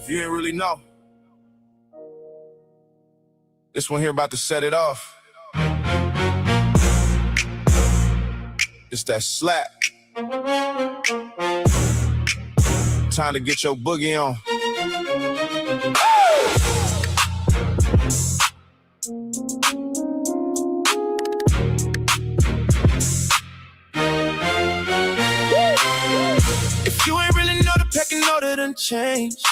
If you didn't really know, this one here about to set it off. It's that slap. Time to get your boogie on. If you ain't really know, the pecking order done changed.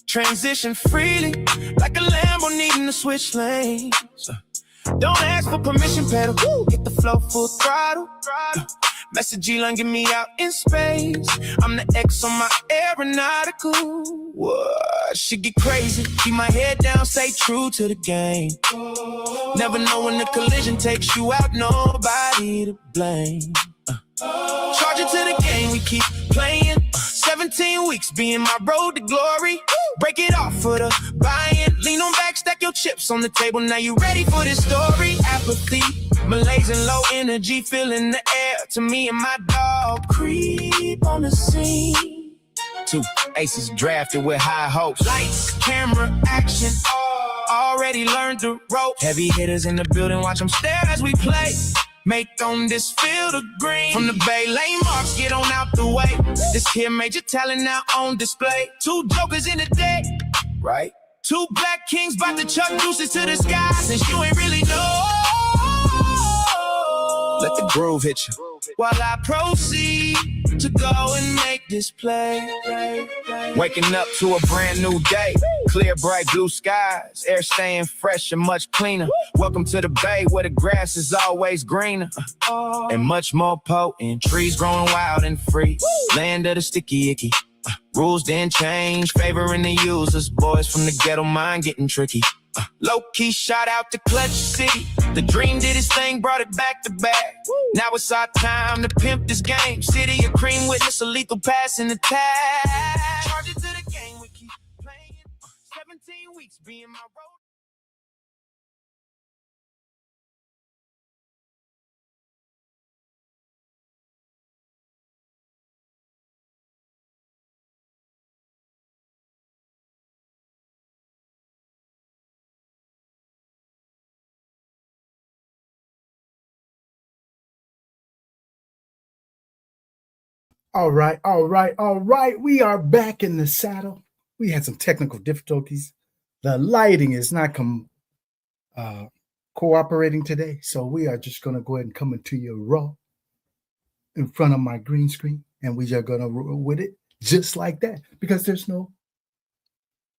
Transition freely, like a Lambo needing to switch lanes. Don't ask for permission, pedal. Hit the flow full throttle. Message Elon, get me out in space. I'm the X on my aeronautical. What? Shit get crazy. Keep my head down, stay true to the game. Never know when the collision takes you out, nobody to blame. Charge it to the game, we keep playing. 17 weeks being my road to glory. Break it off for the buy-in. Lean on back, stack your chips on the table. Now you ready for this story? Apathy, malaise and low energy, feeling the air. To me and my dog, creep on the scene. 2 aces drafted with high hopes. Lights, camera, action. Already learned the ropes. Heavy hitters in the building, watch them stare as we play. Make on this field of green. From the Bay Lane marks, get on out the way. This here major talent now on display. 2 jokers in the deck, right? 2 black kings about to chuck deuces to the sky. Since you ain't really know, let the groove hit you while I proceed to go and make this play. Waking up to a brand new day. Clear, bright blue skies. Air staying fresh and much cleaner. Welcome to the Bay where the grass is always greener. And much more potent. Trees growing wild and free. Land of the sticky icky. Rules didn't change. Favoring the users. Boys from the ghetto mind getting tricky. Low-key shout out to Clutch City. The dream did his thing, brought it back to back. Now it's our time to pimp this game. City of cream witness, a lethal pass in the tag. Charge it to the game, we keep playing. 17 weeks being my road. All right. We are back in the saddle. We had some technical difficulties. The lighting is not cooperating today, so we are just going to go ahead and come into you raw in front of my green screen, and we are going to roll with it just like that because there's no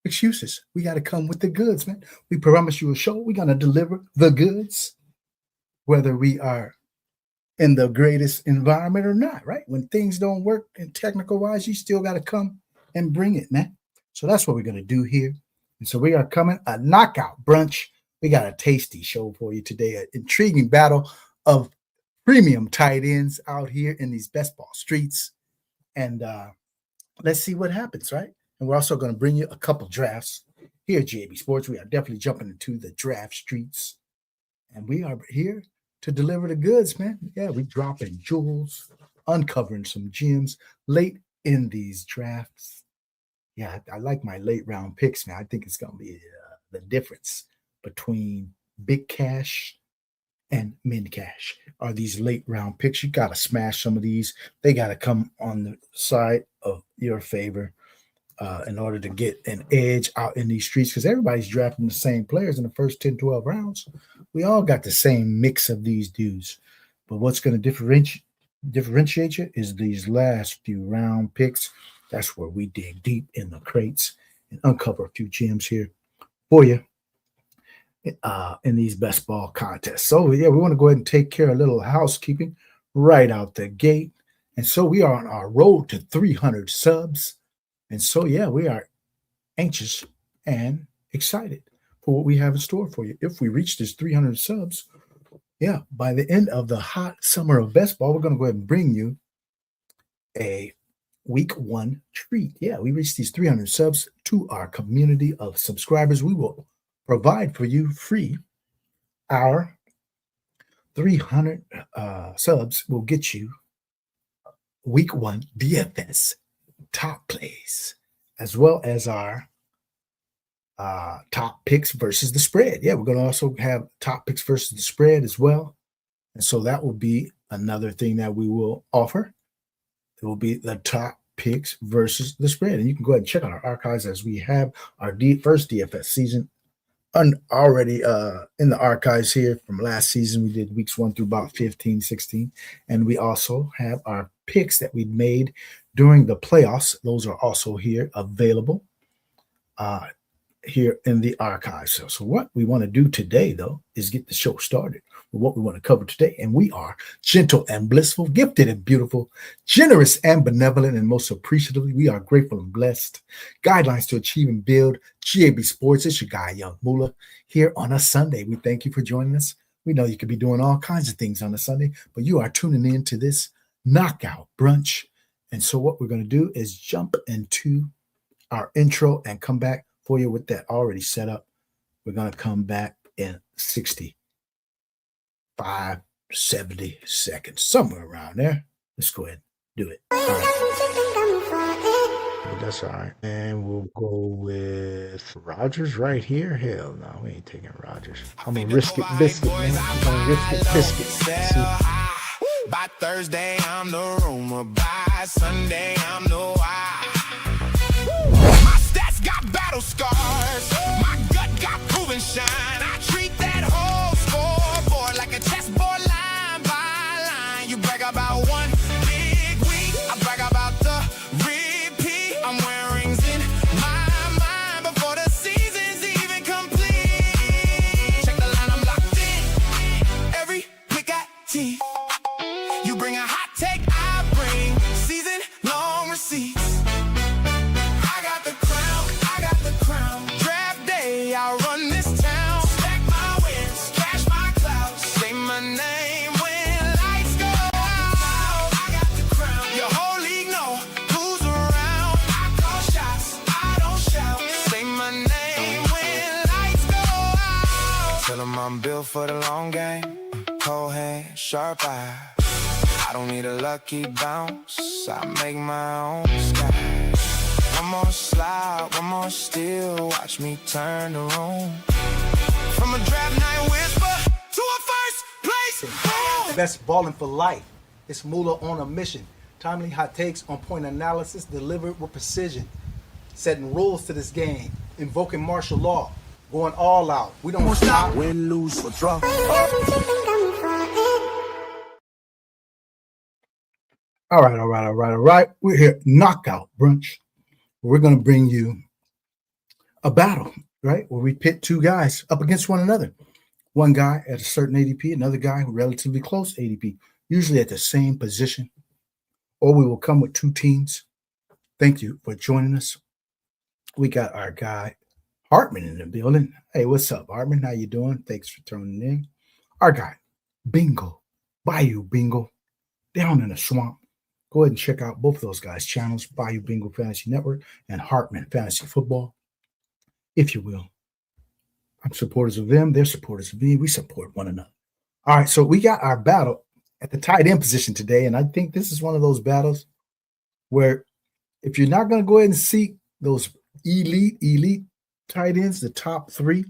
excuses. We got to come with the goods, man. We promise you a show. We're going to deliver the goods, whether we are in the greatest environment or not, right? When things don't work and technical wise, you still got to come and bring it, man. So that's what we're going to do here. And so we are coming a knockout brunch. We got a tasty show for you today, an intriguing battle of premium tight ends out here in these best ball streets. And let's see what happens, right? And we're also going to bring you a couple drafts here at GAB Sports. We are definitely jumping into the draft streets. And we are here to deliver the goods, man. Yeah, we dropping jewels, uncovering some gems late in these drafts. Yeah, I like my late round picks, man. I think it's going to be the difference between big cash and min cash are these late round picks. You got to smash some of these. They got to come on the side of your favor in order to get an edge out in these streets because everybody's drafting the same players in the first 10, 12 rounds. We all got the same mix of these dudes. But what's going to differentiate you is these last few round picks. That's where we dig deep in the crates and uncover a few gems here for you in these best ball contests. So, yeah, we want to go ahead and take care of a little housekeeping right out the gate. And so we are on our road to 300 subs. And so, yeah, we are anxious and excited for what we have in store for you. If we reach this 300 subs, yeah, by the end of the hot summer of best ball, we're going to go ahead and bring you a week 1 treat. Yeah, we reach these 300 subs to our community of subscribers. We will provide for you free. Our 300 subs will get you week 1 DFS top plays as well as our top picks versus the spread. Yeah, we're going to also have top picks versus the spread as well. And so that will be another thing that we will offer. It will be the top picks versus the spread. And you can go ahead and check out our archives as we have our first DFS season already in the archives here from last season. We did weeks 1 through about 15, 16. And we also have our picks that we made during the playoffs. Those are also here available here in the archives. So what we want to do today, though, is get the show started with what we want to cover today. And we are gentle and blissful, gifted and beautiful, generous and benevolent, and most appreciatively, we are grateful and blessed. Guidelines to achieve and build. GAB Sports. It's your guy, YUUNGMOOLAHH, here on a Sunday. We thank you for joining us. We know you could be doing all kinds of things on a Sunday, but you are tuning in to this knockout brunch. And so what we're going to do is jump into our intro and come back for you with that already set up. We're going to come back in 65, 70 seconds, somewhere around there. Let's go ahead and do it. All right. That's all right. And we'll go with Rogers right here. Hell no, we ain't taking Rogers. I'm going to risk it biscuit, man. I'm going to risk it biscuit. By Thursday, I'm the rumor. By Sunday, I'm the why. My stats got battle scars. My gut got proven shine. I treat that whole scoreboard like a chessboard, line by line. You brag about one big week, I brag about the repeat. I'm wearing rings in my mind before the season's even complete. Check the line, I'm locked in. Every pick I tee. You bring a hot take, I bring season-long receipts. I got the crown. Draft day, I run this town. Stack my wins, cash my clouds. Say my name when lights go out. I got the crown. Your whole league know who's around. I call shots, I don't shout. Say my name when lights go out. Tell 'em I'm built for the long game. Cold hand, sharp eye. I don't need a lucky bounce, I make my own sky. One more slide, one more steal, watch me turn the room. From a draft night whisper to a first place boom. Best balling for life. It's Moolah on a mission. Timely hot takes, on point analysis, delivered with precision. Setting rules to this game, invoking martial law, going all out. We don't stop. Win, lose, or draw. All right. We're here, Knockout Brunch. We're going to bring you a battle, right? Where we pit two guys up against one another. One guy at a certain ADP, another guy relatively close ADP, usually at the same position. Or we will come with two teams. Thank you for joining us. We got our guy, Hartman, in the building. Hey, what's up, Hartman? How you doing? Thanks for tuning in. Our guy, Bingo, Bayou Bingo, down in the swamp. Go ahead and check out both of those guys' channels, Bayou Bingo Fantasy Network and Hartman Fantasy Football, if you will. I'm supporters of them. They're supporters of me. We support one another. All right, so we got our battle at the tight end position today, and I think this is one of those battles where if you're not going to go ahead and seek those elite tight ends, the top three,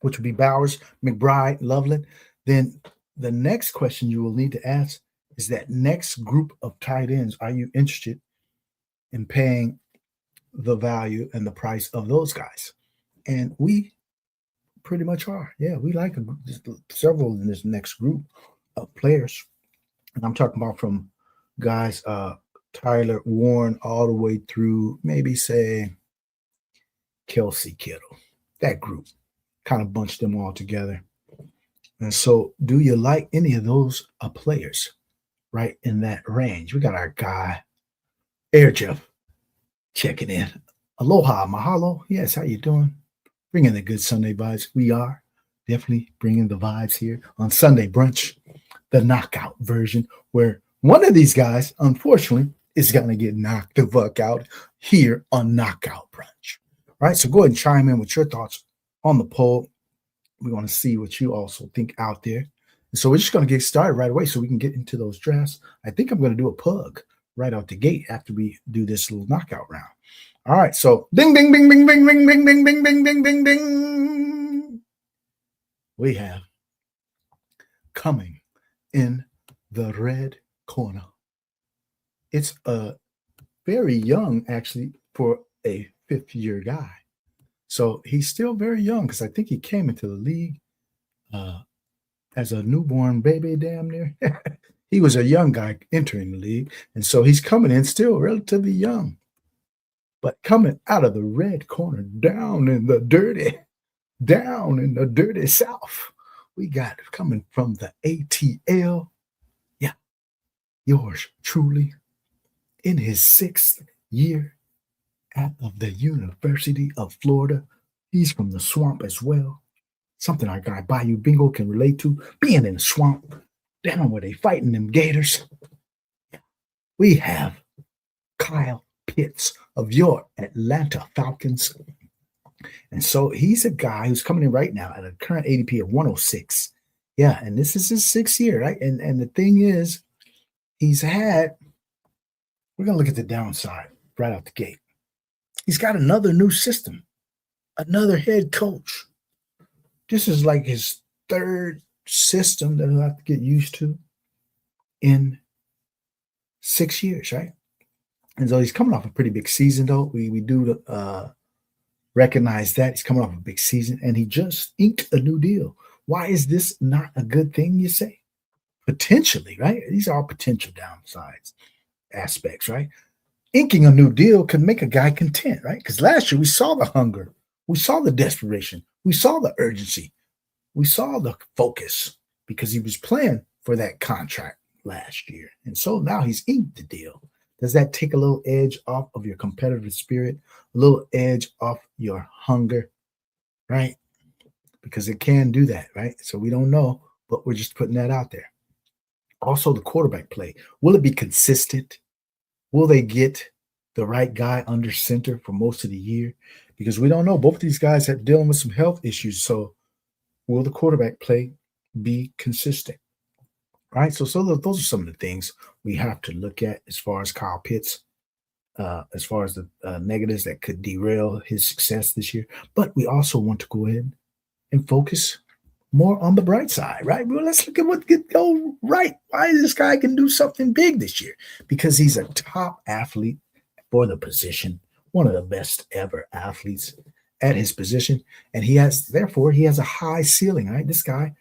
which would be Bowers, McBride, Loveland, then the next question you will need to ask is that next group of tight ends, are you interested in paying the value and the price of those guys? And we pretty much are. Yeah, we like several in this next group of players. And I'm talking about from guys, Tyler Warren, all the way through maybe, say, Kelce Kittle. That group, kind of bunched them all together. And so do you like any of those players? Right in that range. We got our guy, Air Jeff, checking in. Aloha, mahalo. Yes, how you doing? Bringing the good Sunday vibes. We are definitely bringing the vibes here on Sunday Brunch, the knockout version, where one of these guys, unfortunately, is going to get knocked the fuck out here on Knockout Brunch. All right, so go ahead and chime in with your thoughts on the poll. We want to see what you also think out there. So we're just going to get started right away so we can get into those drafts. I think I'm going to do a pug right out the gate after we do this little knockout round. All right, so ding, ding, ding, ding, ding, ding, ding, ding, ding, ding, ding, ding, ding. We have coming in the red corner. It's a very young, actually, for a fifth-year guy. So he's still very young because I think he came into the league as a newborn baby, damn near. He was a young guy entering the league, and so he's coming in still relatively young. But coming out of the red corner, down in the dirty South, we got coming from the ATL. Yeah, yours truly, in his 6th year of the University of Florida. He's from the swamp as well. Something our guy Bayou Bingo can relate to, being in the swamp, down where they fighting them gators. We have Kyle Pitts of your Atlanta Falcons. And so he's a guy who's coming in right now at a current ADP of 106. Yeah, and this is his 6th year, right? And the thing is, we're going to look at the downside right out the gate. He's got another new system, another head coach. This is like his 3rd system that he'll have to get used to in 6 years, right? And so he's coming off a pretty big season, though. We do recognize that. He's coming off a big season, and he just inked a new deal. Why is this not a good thing, you say? Potentially, right? These are all potential downsides, aspects, right? Inking a new deal can make a guy content, right? Because last year we saw the hunger. We saw the desperation. We saw the urgency. We saw the focus because he was playing for that contract last year. And so now he's inked the deal. Does that take a little edge off of your competitive spirit, a little edge off your hunger, right? Because it can do that, right? So we don't know, but we're just putting that out there. Also, the quarterback play. Will it be consistent? Will they get the right guy under center for most of the year? Because we don't know. Both of these guys are dealing with some health issues. So will the quarterback play be consistent? Right. So those are some of the things we have to look at as far as Kyle Pitts, as far as the negatives that could derail his success this year. But we also want to go ahead and focus more on the bright side, right? Well, let's look at what could go right. Why this guy can do something big this year? Because he's a top athlete for the position, one of the best ever athletes at his position. And he has a high ceiling, right? This guy,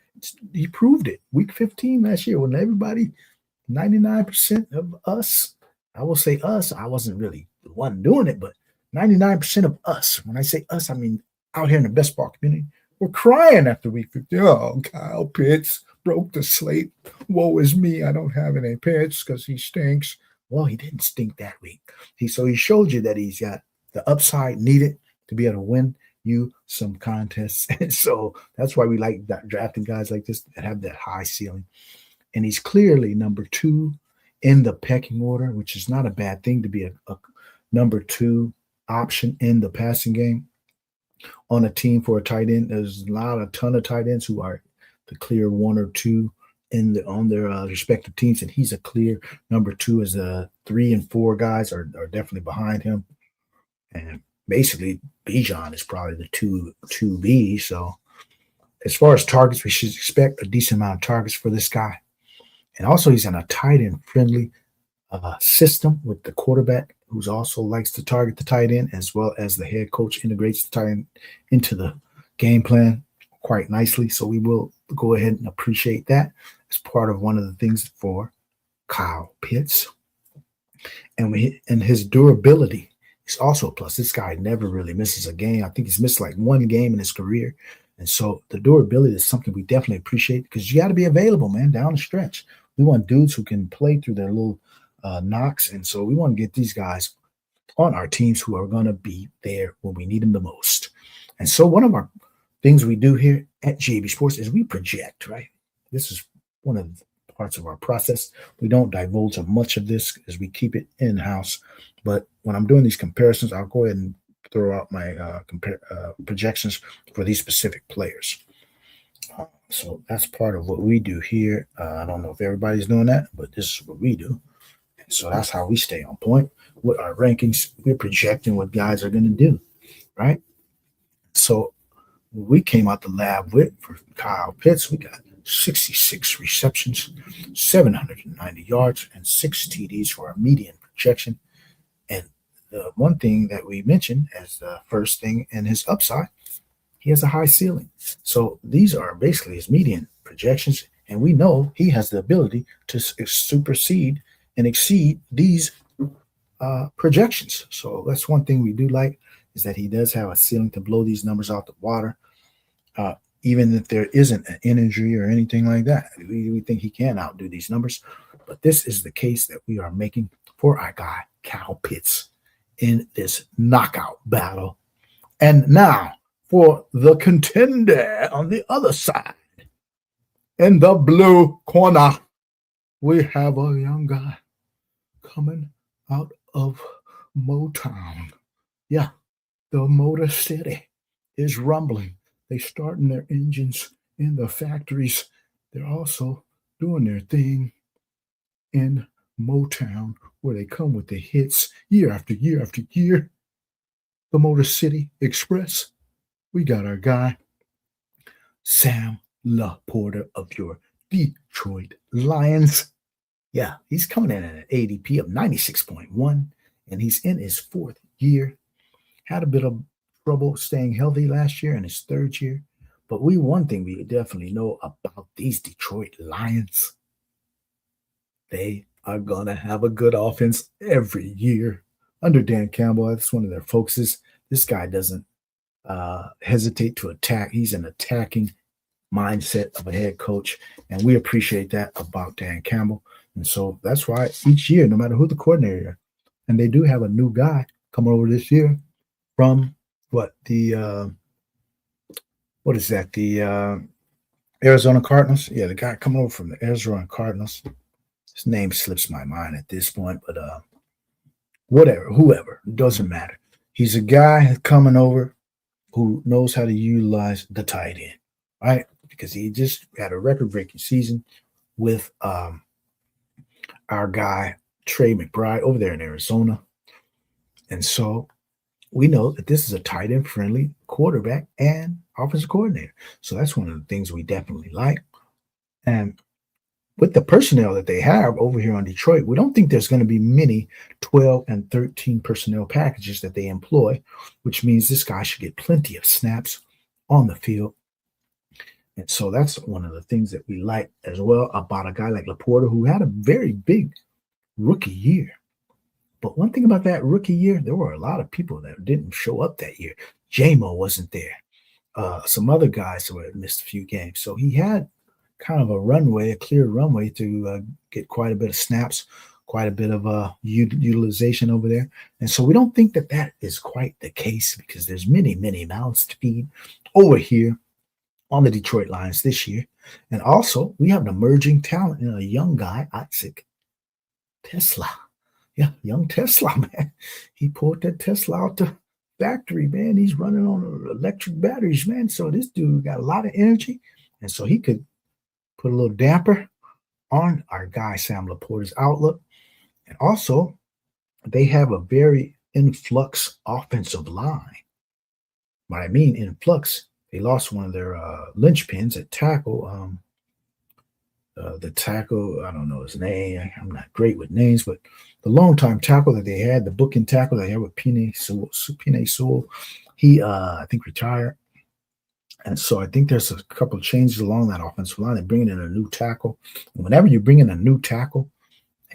he proved it. Week 15 last year when everybody, 99% of us, I will say us, I wasn't really the one doing it, but 99% of us, when I say us, I mean out here in the best ball community, we're crying after week 15. Oh, Kyle Pitts broke the slate. Woe is me. I don't have any Pitts because he stinks. Well, he didn't stink that week. He showed you that he's got the upside needed to be able to win you some contests. And so that's why we like drafting guys like this that have that high ceiling. And he's clearly number 2 in the pecking order, which is not a bad thing to be a number 2 option in the passing game on a team for a tight end. There's a ton of tight ends who are the clear 1 or 2 on their respective teams, and he's a clear number 2 as the 3 and 4 guys are definitely behind him. And basically, Bijan is probably the 2B. So as far as targets, we should expect a decent amount of targets for this guy. And also, he's in a tight end friendly system with the quarterback, who's also likes to target the tight end, as well as the head coach integrates the tight end into the game plan quite nicely. So we will go ahead and appreciate that as part of one of the things for Kyle Pitts. And his durability is also a plus. This guy never really misses a game. I think he's missed like 1 game in his career. And so the durability is something we definitely appreciate because you got to be available, man, down the stretch. We want dudes who can play through their little knocks. And so we want to get these guys on our teams who are going to be there when we need them the most. And so one of our things we do here at GAB Sports is we project, right? This is one of the parts of our process. We don't divulge much of this as we keep it in-house. But when I'm doing these comparisons, I'll go ahead and throw out my projections for these specific players. So that's part of what we do here. I don't know if everybody's doing that, but this is what we do. So that's how we stay on point with our rankings. We're projecting what guys are going to do, right? So we came out the lab with for Kyle Pitts, we got 66 receptions, 790 yards, and 6 TDs for our median projection. And the one thing that we mentioned as the first thing in his upside, he has a high ceiling. So these are basically his median projections. And we know he has the ability to supersede and exceed these projections. So that's one thing we do like, is that he does have a ceiling to blow these numbers out the water. Even if there isn't an injury or anything like that, we think he can outdo these numbers. But this is the case that we are making for our guy, Kyle Pitts, in this knockout battle. And now for the contender on the other side. In the blue corner, we have a young guy coming out of Motown. Yeah, the Motor City is rumbling. They're starting their engines in the factories. They're also doing their thing in Motown, where they come with the hits year after year after year. The Motor City Express. We got our guy, Sam LaPorta of your Detroit Lions. Yeah, he's coming in at an ADP of 96.1, and he's in his 4th year. Had a bit of trouble staying healthy last year in his 3rd year. But one thing we definitely know about these Detroit Lions, they are going to have a good offense every year. Under Dan Campbell, that's one of their focuses. This guy doesn't hesitate to attack. He's an attacking mindset of a head coach, and we appreciate that about Dan Campbell. And so that's why each year, no matter who the coordinator is, and they do have a new guy coming over this year from the Arizona Cardinals. Yeah, the guy coming over from the Arizona Cardinals. His name slips my mind at this point, but whoever, it doesn't matter. He's a guy coming over who knows how to utilize the tight end, right? Because he just had a record-breaking season with our guy Trey McBride over there in Arizona. And so we know that this is a tight end friendly quarterback and offensive coordinator. So that's one of the things we definitely like. And with the personnel that they have over here on Detroit, we don't think there's going to be many 12 and 13 personnel packages that they employ, which means this guy should get plenty of snaps on the field. And so that's one of the things that we like as well about a guy like LaPorta, who had a very big rookie year. But one thing about that rookie year, there were a lot of people that didn't show up that year. J-Mo wasn't there. Some other guys who had missed a few games. So he had kind of a clear runway to get quite a bit of snaps, quite a bit of utilization over there. And so we don't think that that is quite the case, because there's many, many mouths to feed over here on the Detroit Lions this year. And also, we have an emerging talent in a young guy, Isaac Tesla. Yeah, young Tesla, man. He pulled that Tesla out the factory, man. He's running on electric batteries, man. So this dude got a lot of energy. And so he could put a little damper on our guy Sam LaPorta's outlook. And also, they have a very influx offensive line. What I mean influx, they lost one of their linchpins at tackle. The tackle, I don't know his name. I'm not great with names, but the longtime tackle that they had, the booking tackle they had with Penei Sewell, he, I think, retired. And so I think there's a couple of changes along that offensive line. They're bringing in a new tackle. And whenever you bring in a new tackle,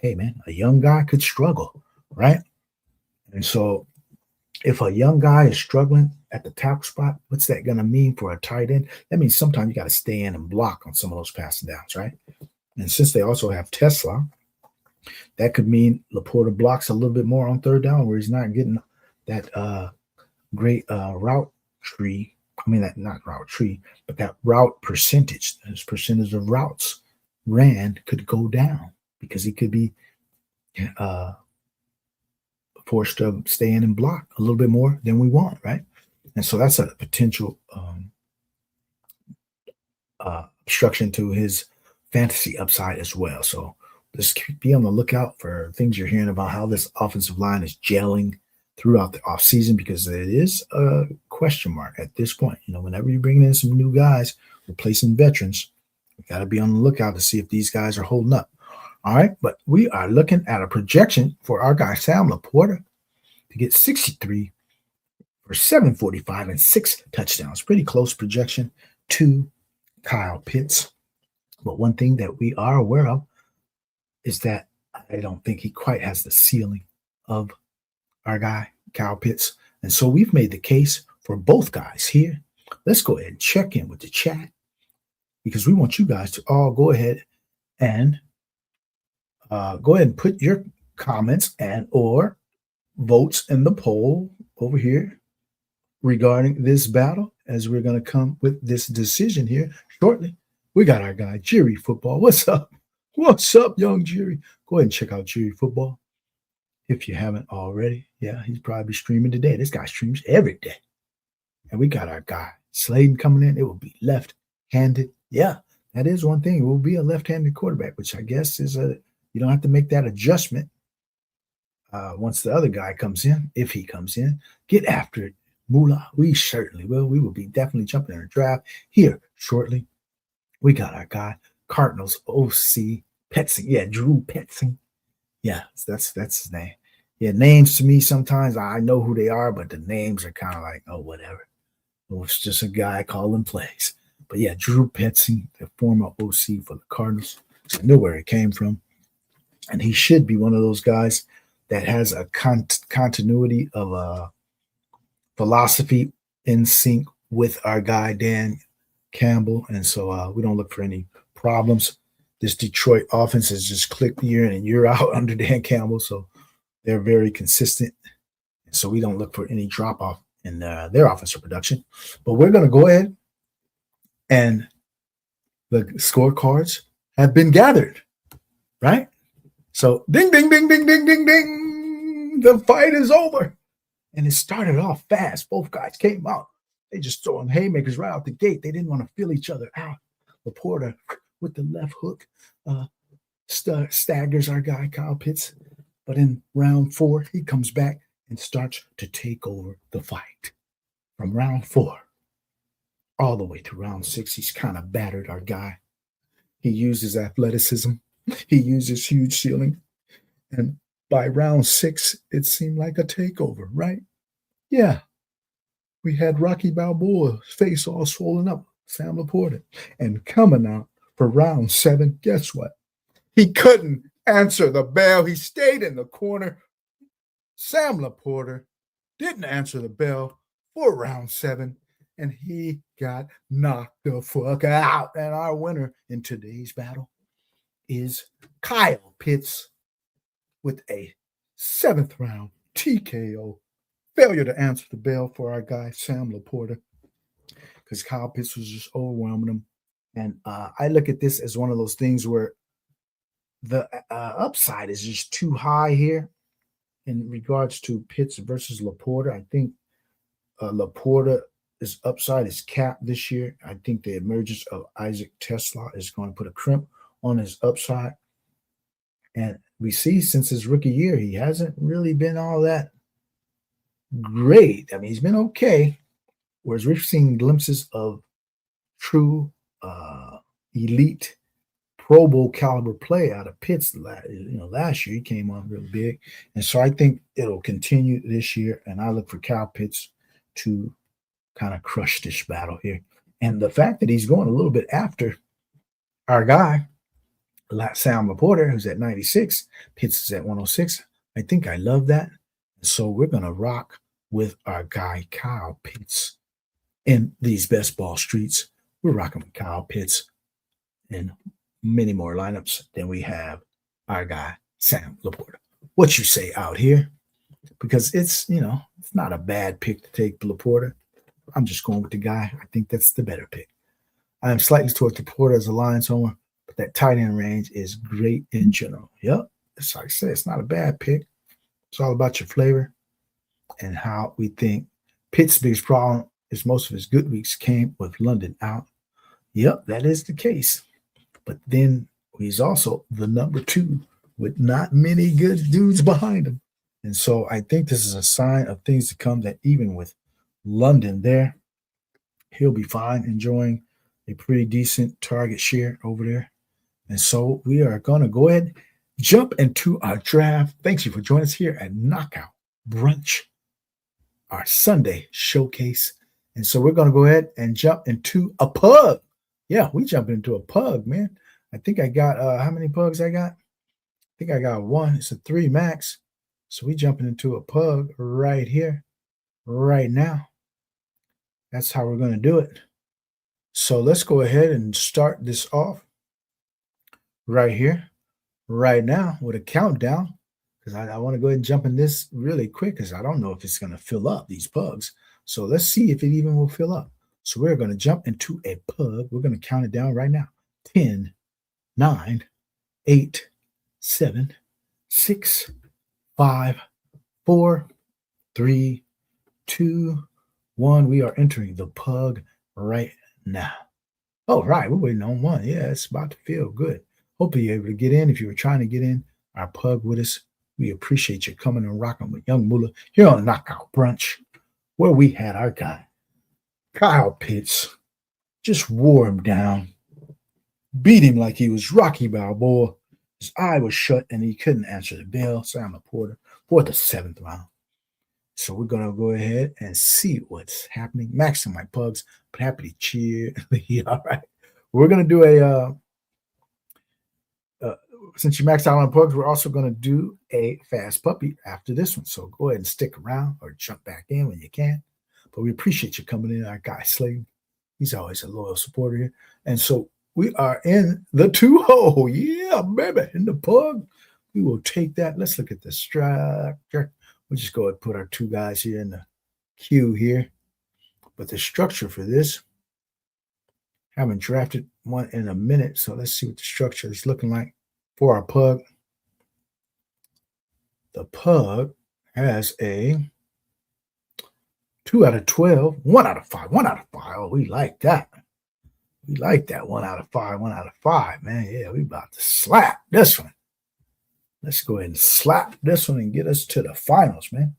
hey, man, a young guy could struggle, right? And so if a young guy is struggling at the tackle spot, what's that going to mean for a tight end? That means sometimes you got to stay in and block on some of those passing downs, right? And since they also have Tesla, that could mean LaPorta blocks a little bit more on 3rd down, where he's not getting that great route tree. I mean, that not route tree, but that route percentage. His percentage of routes ran could go down because he could be forced to stay in and block a little bit more than we want, right? And so that's a potential obstruction to his fantasy upside as well. So just be on the lookout for things you're hearing about how this offensive line is gelling throughout the offseason, because it is a question mark at this point. Whenever you bring in some new guys, replacing veterans, you got to be on the lookout to see if these guys are holding up. All right, but we are looking at a projection for our guy Sam Laporta to get 63 for 745 and 6 touchdowns. Pretty close projection to Kyle Pitts. But one thing that we are aware of is that I don't think he quite has the ceiling of our guy, Kyle Pitts. And so we've made the case for both guys here. Let's go ahead and check in with the chat, because we want you guys to all go ahead and put your comments and or votes in the poll over here regarding this battle, as we're going to come with this decision here shortly. We got our guy, Jerry Football. What's up? What's up, young Jerry? Go ahead and check out Jerry Football if you haven't already. Yeah, he's probably streaming today. This guy streams every day. And we got our guy, Sladen, coming in. It will be left-handed. Yeah, that is one thing. It will be a left-handed quarterback, which I guess is you don't have to make that adjustment once the other guy comes in, if he comes in. Get after it, Moolah. We certainly will. We will be definitely jumping in a draft here shortly. We got our guy, Cardinals OC Petzing. Yeah, Drew Petzing. Yeah, that's his name. Yeah, names to me sometimes I know who they are, but the names are kind of like, oh, whatever. Well, it's just a guy calling plays. But yeah, Drew Petzing, the former OC for the Cardinals. So I knew where it came from. And he should be one of those guys that has a continuity of a philosophy in sync with our guy, Dan Campbell. And so we don't look for any problems. This Detroit offense has just clicked year in and year out under Dan Campbell. So they're very consistent. And so we don't look for any drop-off in their offensive production. But we're going to go ahead, and the scorecards have been gathered, right? So ding, ding, ding, ding, ding, ding, ding. The fight is over. And it started off fast. Both guys came out. They just throwing haymakers right out the gate. They didn't want to feel each other out. Laporta with the left hook staggers our guy, Kyle Pitts. But in round 4, he comes back and starts to take over the fight. From round 4 all the way to round 6, he's kind of battered our guy. He uses athleticism. He uses huge ceiling. And by round 6, it seemed like a takeover, right? Yeah. We had Rocky Balboa's face all swollen up, Sam Laporta. And coming out for round 7, guess what? He couldn't answer the bell. He stayed in the corner. Sam Laporta didn't answer the bell for round 7, and he got knocked the fuck out. And our winner in today's battle is Kyle Pitts with a 7th round TKO. Failure to answer the bell for our guy, Sam Laporta, because Kyle Pitts was just overwhelming him. And I look at this as one of those things where the upside is just too high here in regards to Pitts versus Laporta. I think Laporta's upside is capped this year. I think the emergence of Isaac Tesla is going to put a crimp on his upside. And we see since his rookie year, he hasn't really been all that great. I mean, he's been okay. Whereas we've seen glimpses of true elite Pro Bowl caliber play out of Pitts. Last year he came on real big. And so I think it'll continue this year. And I look for Kyle Pitts to kind of crush this battle here. And the fact that he's going a little bit after our guy, Sam Laporta, who's at 96, Pitts is at 106. I think I love that. So we're going to rock with our guy, Kyle Pitts, in these best ball streets. We're rocking with Kyle Pitts in many more lineups than we have our guy, Sam Laporta. What you say out here? Because it's not a bad pick to take Laporta. I'm just going with the guy. I think that's the better pick. I am slightly towards Laporta as a Lions homer, but that tight end range is great in general. Yep. It's like I said, it's not a bad pick. It's all about your flavor and how we think. Pitt's biggest problem is most of his good weeks came with London out. Yep, that is the case. But then he's also the number 2 with not many good dudes behind him. And so I think this is a sign of things to come, that even with London there, he'll be fine, enjoying a pretty decent target share over there. And so we are going to go ahead, jump into our draft. Thanks you for joining us here at Knockout Brunch, our Sunday showcase. And so we're going to go ahead and jump into a pug. Yeah, we jump into a pug, man. I think I got, how many pugs I got? I think I got 1. It's a 3 max. So we jumping into a pug right here, right now. That's how we're going to do it. So let's go ahead and start this off right here, right now, with a countdown, because I want to go ahead and jump in this really quick, because I don't know if it's going to fill up, these pugs. So let's see if it even will fill up. So we're going to jump into a pug. We're going to count it down right now. 10, 9, 8, 7, 6, 5, 4, 3, 2, 1. We are entering the pug right now. Oh, right. We're waiting on 1. Yeah, it's about to feel good. Hopefully you're able to get in. If you were trying to get in our pug with us, we appreciate you coming and rocking with Young Moolah here on Knockout Brunch, where we had our guy, Kyle Pitts, just wore him down, beat him like he was Rocky Balboa. His eye was shut and he couldn't answer the bell. Sam Laporta for the 7th round. So we're going to go ahead and see what's happening. Maxing my pugs, but happy to cheer. Yeah, all right. We're going to do a, since you maxed out on pugs, we're also going to do a fast puppy after this one. So go ahead and stick around or jump back in when you can. But we appreciate you coming in. Our guy Slade, he's always a loyal supporter here. And so we are in the 2-hole. Yeah, baby, in the pug. We will take that. Let's look at the structure. We'll just go ahead and put our 2 guys here in the queue here. But the structure for this, haven't drafted one in a minute. So let's see what the structure is looking like for our pug. The pug has a 2 out of 12, 1 out of 5, 1 out of 5. Oh, we like that. We like that 1 out of 5, 1 out of 5, man. Yeah, we about to slap this one. Let's go ahead and slap this one and get us to the finals, man.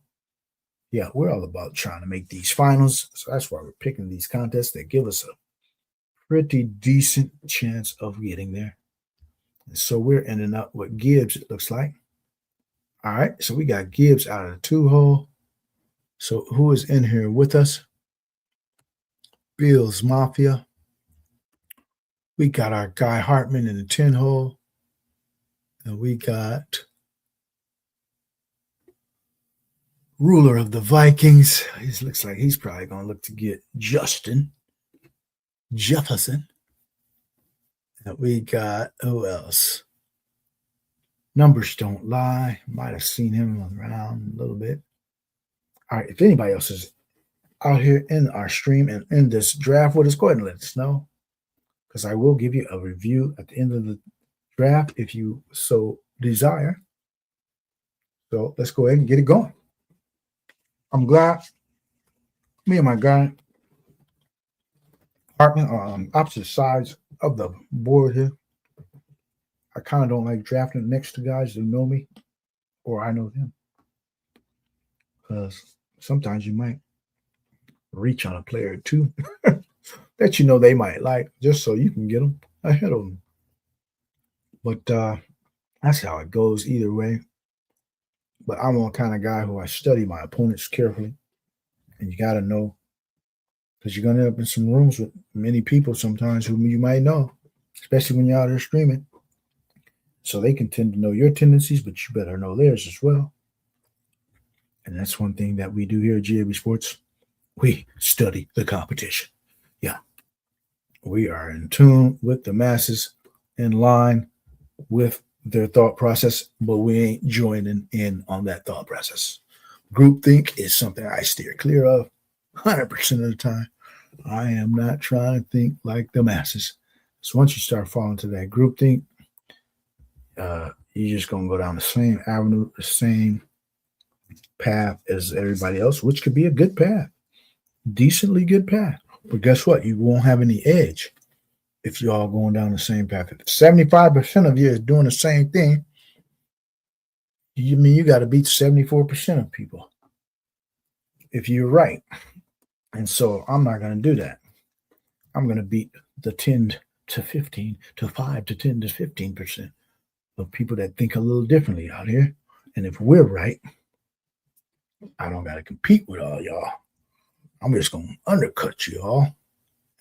Yeah, we're all about trying to make these finals. So that's why we're picking these contests that give us a pretty decent chance of getting there. And so we're ending up with Gibbs, it looks like. All right, so we got Gibbs out of the 2-hole. So who is in here with us? Bills Mafia. We got our guy Hartman in the 10-hole. And we got ruler of the Vikings. He looks like he's probably going to look to get Justin Jefferson. And we got, who else? Numbers don't lie. Might have seen him around a little bit. All right, if anybody else is out here in our stream and in this draft with us, go ahead and let us know, because I will give you a review at the end of the draft if you so desire. So let's go ahead and get it going. I'm glad me and my guy Hartman are on opposite sides of the board here. I kind of don't like drafting next to guys who know me or I know them, because sometimes you might reach on a player or two that you know they might like, just so you can get them ahead of them. But that's how it goes either way. But I'm a kind of guy who I study my opponents carefully. And you got to know, because you're going to end up in some rooms with many people sometimes who you might know, especially when you're out there streaming. So they can tend to know your tendencies, but you better know theirs as well. And that's one thing that we do here at GAB Sports. We study the competition. Yeah. We are in tune with the masses, in line with their thought process, but we ain't joining in on that thought process. Groupthink is something I steer clear of 100% of the time. I am not trying to think like the masses. So once you start falling to that groupthink, you're just going to go down the same avenue, the same path as everybody else, which could be a good path, decently good path. But guess what? You won't have any edge. if you're all going down the same path. If 75% of you is doing the same thing, you mean you got to beat 74% of people if you're right. And so I'm not going to do that. I'm going to beat the 10 to 15 to 5 to 10 to 15% of people that think a little differently out here. And if we're right, I don't got to compete with all y'all. I'm just going to undercut you all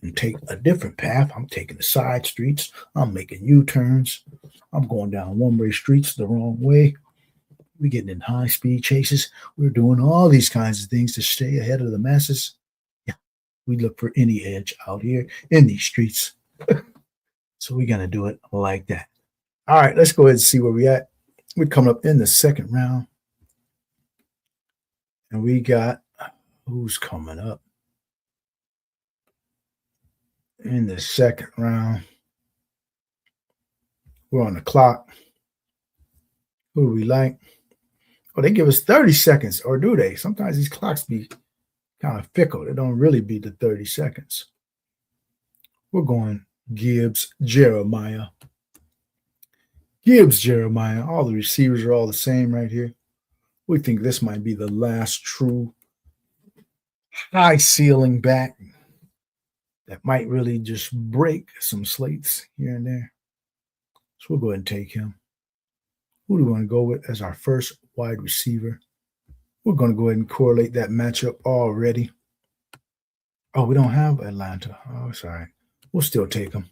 and take a different path. I'm taking the side streets. I'm making U-turns. I'm going down one-way streets the wrong way. We're getting in high-speed chases. We're doing all these kinds of things to stay ahead of the masses. Yeah, we look for any edge out here in these streets. So we're going to do it like that. All right, let's go ahead and see where we're at. We're coming up in the second round. And we got, who's coming up in the second round? We're on the clock. Who do we like? Oh, they give us 30 seconds, or do they? Sometimes these clocks be kind of fickle. They don't really be the 30 seconds. We're going Gibbs, Jeremiah. Gibbs, Jeremiah. All the receivers are all the same right here. We think this might be the last true high ceiling back that might really just break some slates here and there. So we'll go ahead and take him. Who do we want to go with as our first wide receiver? We're going to go ahead and correlate that matchup already. Oh, we don't have Atlanta. Oh, sorry. We'll still take him.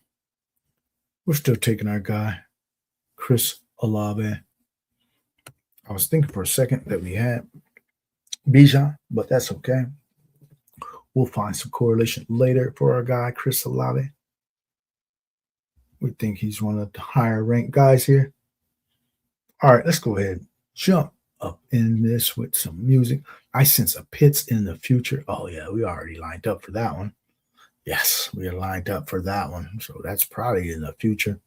We're still taking our guy, Chris Olave. I was thinking for a second that we had Bijan, but that's okay. We'll find some correlation later for our guy, Chris Olave. We think he's one of the higher ranked guys here. All right, let's go ahead and jump up in this with some music. I sense a Pitts in the future. Oh, yeah, we already lined up for that one. Yes, we are lined up for that one. So that's probably in the future.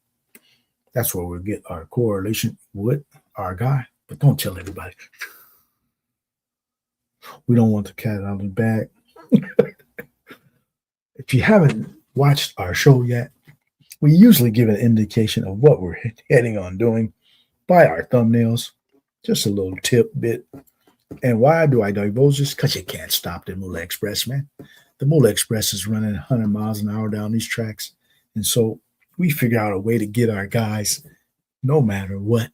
That's where we'll get our correlation with our guy. But don't tell everybody. We don't want the cat out of the bag. If you haven't watched our show yet, we usually give an indication of what we're heading on doing by our thumbnails. Just a little tip bit. And why do I divulge this? Because you can't stop the Moolah Express, man. The Moolah Express is running 100 miles an hour down these tracks. And so we figure out a way to get our guys no matter what.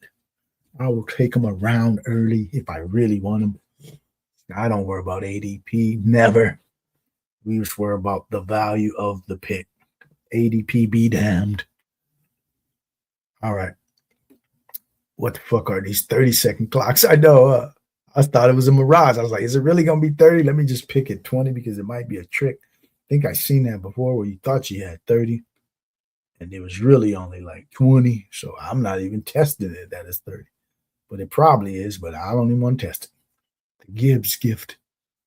I will take them around early if I really want them. I don't worry about ADP. Never. We just worry about the value of the pick. ADP be damned. All right. What the fuck are these 30-second clocks? I know. I thought it was a mirage. I was like, is it really going to be 30? Let me just pick it 20 because it might be a trick. I think I've seen that before where you thought you had 30 and it was really only like 20. So I'm not even testing it that it's 30. But it probably is, but I don't even want to test it. The Gibbs gift.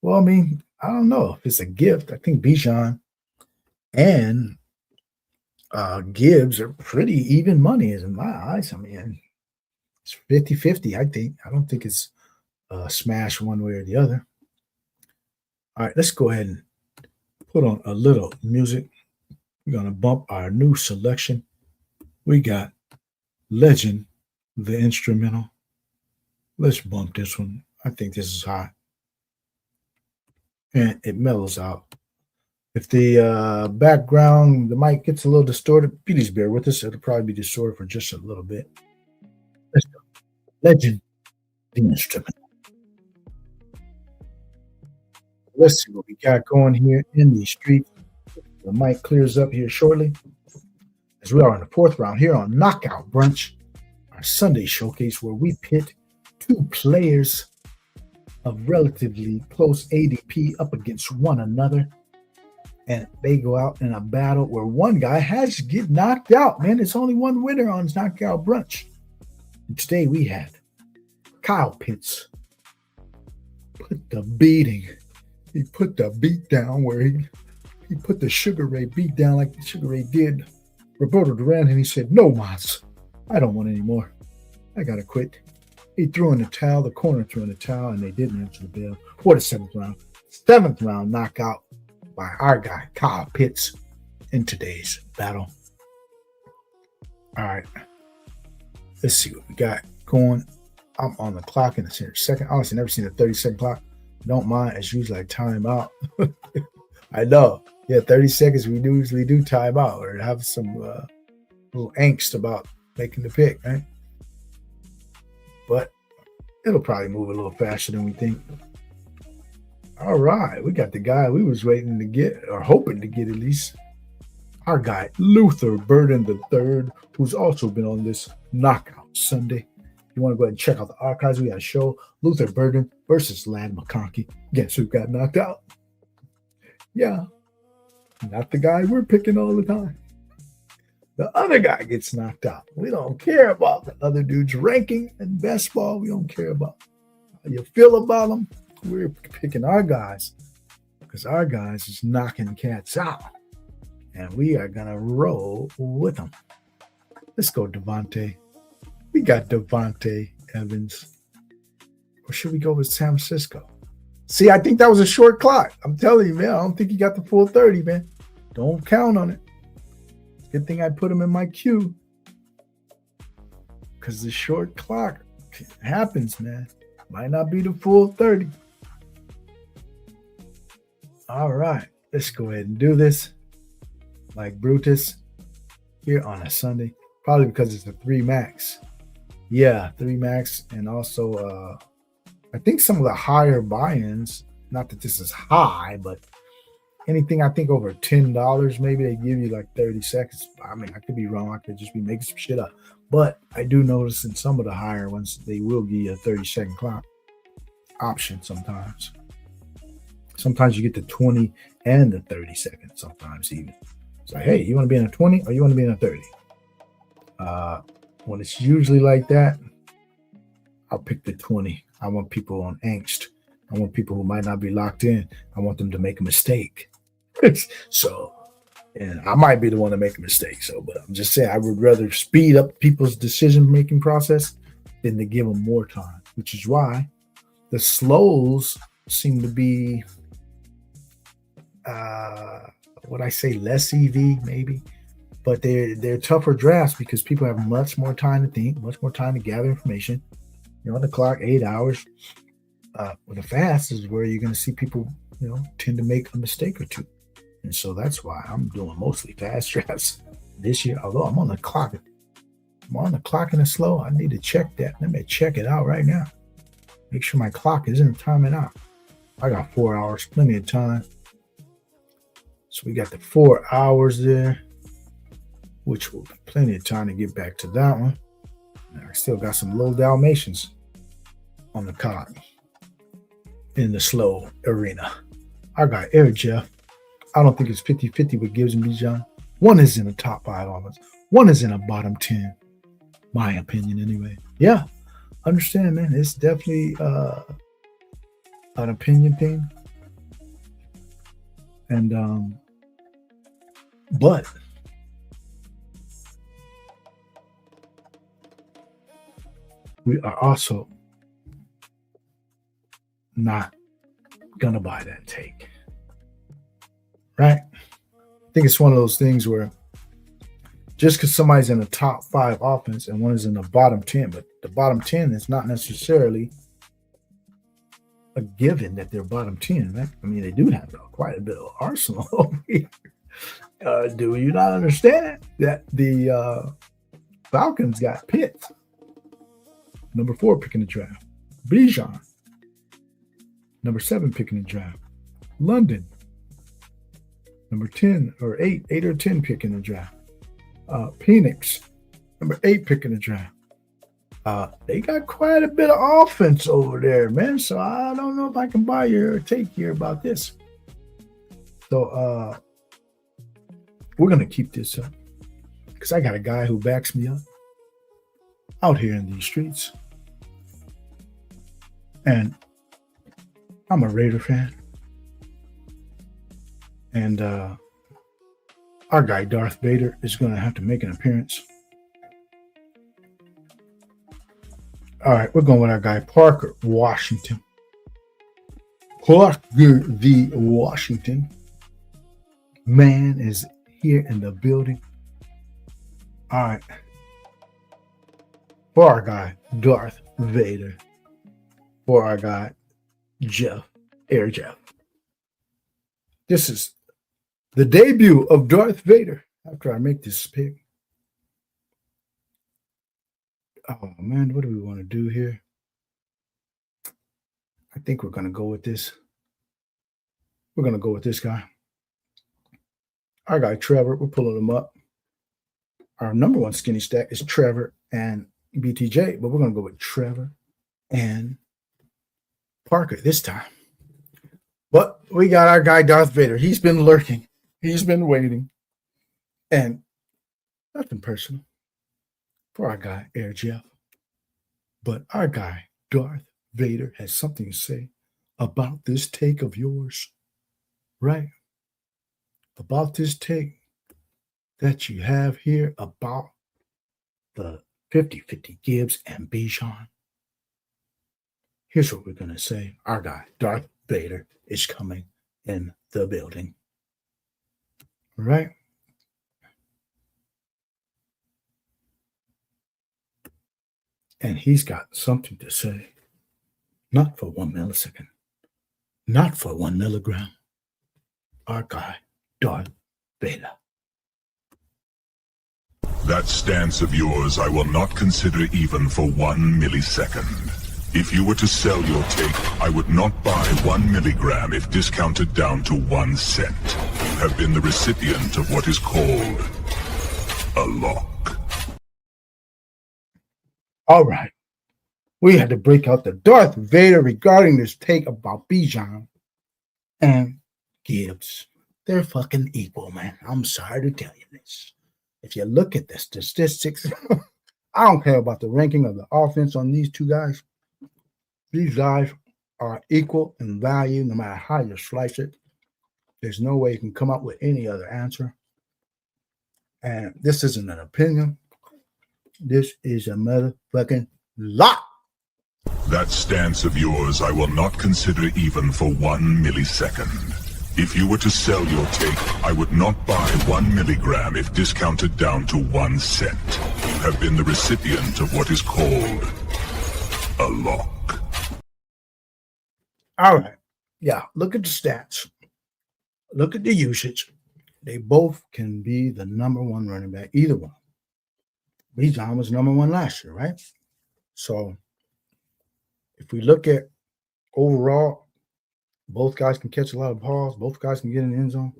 Well, I mean, I don't know if it's a gift. I think Bijan and Gibbs are pretty even money in my eyes. I mean, it's 50-50, I think. I don't think it's smash one way or the other. All right, let's go ahead and put on a little music. We're going to bump our new selection. We got Legend, the instrumental. Let's bump this one. I think this is hot. And it mellows out. If the background, the mic gets a little distorted, please bear with us. It'll probably be distorted for just a little bit. Let's go. Legend, the instrumental. Let's see what we got going here in the street. The mic clears up here shortly. As we are in the fourth round here on Knockout Brunch, our Sunday showcase where we pit two players of relatively close ADP up against one another. And they go out in a battle where one guy has to get knocked out, man. It's only one winner on Knockout Brunch. And today we had Kyle Pitts put the beating. He put the beat down where he put the Sugar Ray beat down like the Sugar Ray did Roberto Duran, and he said, no, Moss, I don't want any more. I got to quit. He threw in the towel, the corner threw in the towel, and they didn't answer the bell for the seventh round. Seventh round knockout by our guy, Kyle Pitts, in today's battle. All right. Let's see what we got going. I'm on the clock in a second. Honestly, never seen a 30-second clock. Don't mind. It's usually like time out. I know. Yeah, 30 seconds. We usually do time out or have some little angst about making the pick, right? But it'll probably move a little faster than we think. All right. We got the guy we was waiting to get, or hoping to get at least. Our guy, Luther Burden III, who's also been on this Knockout Sunday. You want to go ahead and check out the archives. We got a show, Luther Burden versus Lad McConkey. Guess who got knocked out? Yeah, not the guy we're picking all the time. The other guy gets knocked out. We don't care about the other dude's ranking in best ball. We don't care about how you feel about them. We're picking our guys because our guys is knocking cats out. And we are going to roll with them. Let's go, Devontae. We got Devontae Evans. Or should we go with San Francisco? See, I think that was a short clock. I'm telling you, man. I don't think he got the full 30, man. Don't count on it. Good thing I put him in my queue. Because the short clock happens, man. Might not be the full 30. All right. Let's go ahead and do this. Like Brutus here on a Sunday, probably because it's a 3 max. Yeah, 3 max. And also, I think some of the higher buy-ins, not that this is high, but anything I think over $10, maybe they give you like 30 seconds. I mean, I could be wrong. I could just be making some shit up. But I do notice in some of the higher ones, they will give you a 30-second clock option sometimes. Sometimes you get the 20 and the 30 seconds, sometimes even. It's like, hey, you want to be in a 20 or you want to be in a 30? When it's usually like that, I'll pick the 20. I want people on angst. I want people who might not be locked in. I want them to make a mistake. So, and I might be the one to make a mistake. So, but I'm just saying I would rather speed up people's decision-making process than to give them more time, which is why the slows seem to be what I say, less EV maybe, but they're tougher drafts because people have much more time to think, much more time to gather information. You're on the clock 8 hours. With the fast is where you're going to see people, tend to make a mistake or two, and so that's why I'm doing mostly fast drafts this year. Although I'm on the clock in a slow. I need to check that. Let me check it out right now. Make sure my clock isn't timing out. I got 4 hours, plenty of time. So we got the 4 hours there, which will be plenty of time to get back to that one. And I still got some little Dalmatians on the clock in the slow arena. I got Air Jeff. I don't think it's 50-50 with Gibbs and Bijan. One is in the top 5 offense. One is in a bottom 10. My opinion, anyway. Yeah, understand, man. It's definitely an opinion thing. And but we are also not gonna buy that take, right? I think it's one of those things where just because somebody's in the top 5 offense and one is in the bottom 10, but the bottom 10 is not necessarily a given that they're bottom 10, right? I mean, they do have quite a bit of arsenal over here. Do you not understand that the Falcons got Pitts, number 4 pick in the draft, Bijan, number 7 pick in the draft, London, number 10 or 8 or 10 pick in the draft, Penix, number 8 pick in the draft. They got quite a bit of offense over there, man. So I don't know if I can buy your take here about this. So we're going to keep this up because I got a guy who backs me up out here in these streets. And I'm a Raider fan. And our guy Darth Vader is going to have to make an appearance. All right, we're going with our guy Parker Washington. Parker v. Washington. Man is here in the building. All right, for our guy Darth Vader, for our guy Air Jeff. This is the debut of Darth Vader after I make this pick. Oh man, what do we want to do here? I think we're going to go with this. We're going to go with this guy. Our guy Trevor, we're pulling him up. Our number one skinny stack is Trevor and BTJ, but we're going to go with Trevor and Parker this time. But we got our guy Darth Vader. He's been lurking. He's been waiting. And nothing personal for our guy Air Jeff. But our guy Darth Vader has something to say about this take of yours. Right? About this take that you have here about the 50-50 Gibbs and Bijan. Here's what we're going to say. Our guy, Darth Vader, is coming in the building. All right? And he's got something to say. Not for 1 millisecond. Not for 1 milligram. Our guy, Darth Vader. That stance of yours I will not consider even for 1 millisecond. If you were to sell your take, I would not buy 1 milligram if discounted down to 1 cent. You have been the recipient of what is called a lock. All right. We had to break out the Darth Vader regarding this take about Bijan and Gibbs. They're fucking equal, man. I'm sorry to tell you this. If you look at the statistics, I don't care about the ranking of the offense on these two guys. These guys are equal in value no matter how you slice it. There's no way you can come up with any other answer. And this isn't an opinion. This is a motherfucking lock. That stance of yours I will not consider even for 1 millisecond. If you were to sell your take, I would not buy 1 milligram if discounted down to 1 cent. You have been the recipient of what is called a lock. All right. Yeah, look at the stats. Look at the usage. They both can be the number one running back, either one. Bijan was number one last year, right? So if we look at overall, both guys can catch a lot of balls. Both guys can get in the end zone.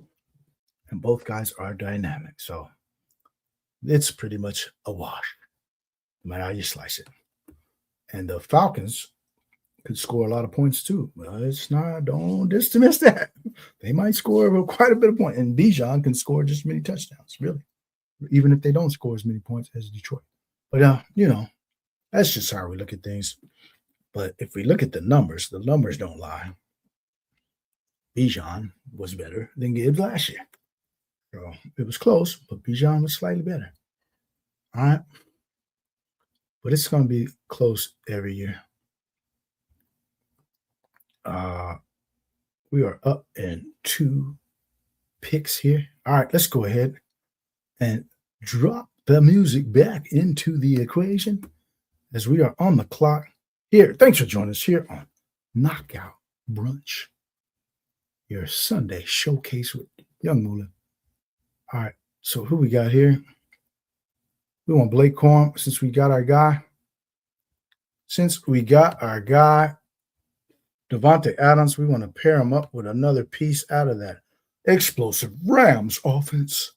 And both guys are dynamic. So it's pretty much a wash, no matter how you slice it. And the Falcons could score a lot of points too. Well, it's not, don't dismiss that. They might score quite a bit of points. And Bijan can score just as many touchdowns, really. Even if they don't score as many points as Detroit. But, that's just how we look at things. But if we look at the numbers don't lie. Bijan was better than Gibbs last year. So it was close, but Bijan was slightly better. All right. But it's going to be close every year. We are up in 2 picks here. All right, let's go ahead and drop the music back into the equation as we are on the clock here. Thanks for joining us here on Knockout Brunch, your Sunday showcase with YUUNGMOOLAHH. All right, so who we got here? We want Blake Corum since we got our guy. Devontae Adams, we want to pair him up with another piece out of that explosive Rams offense.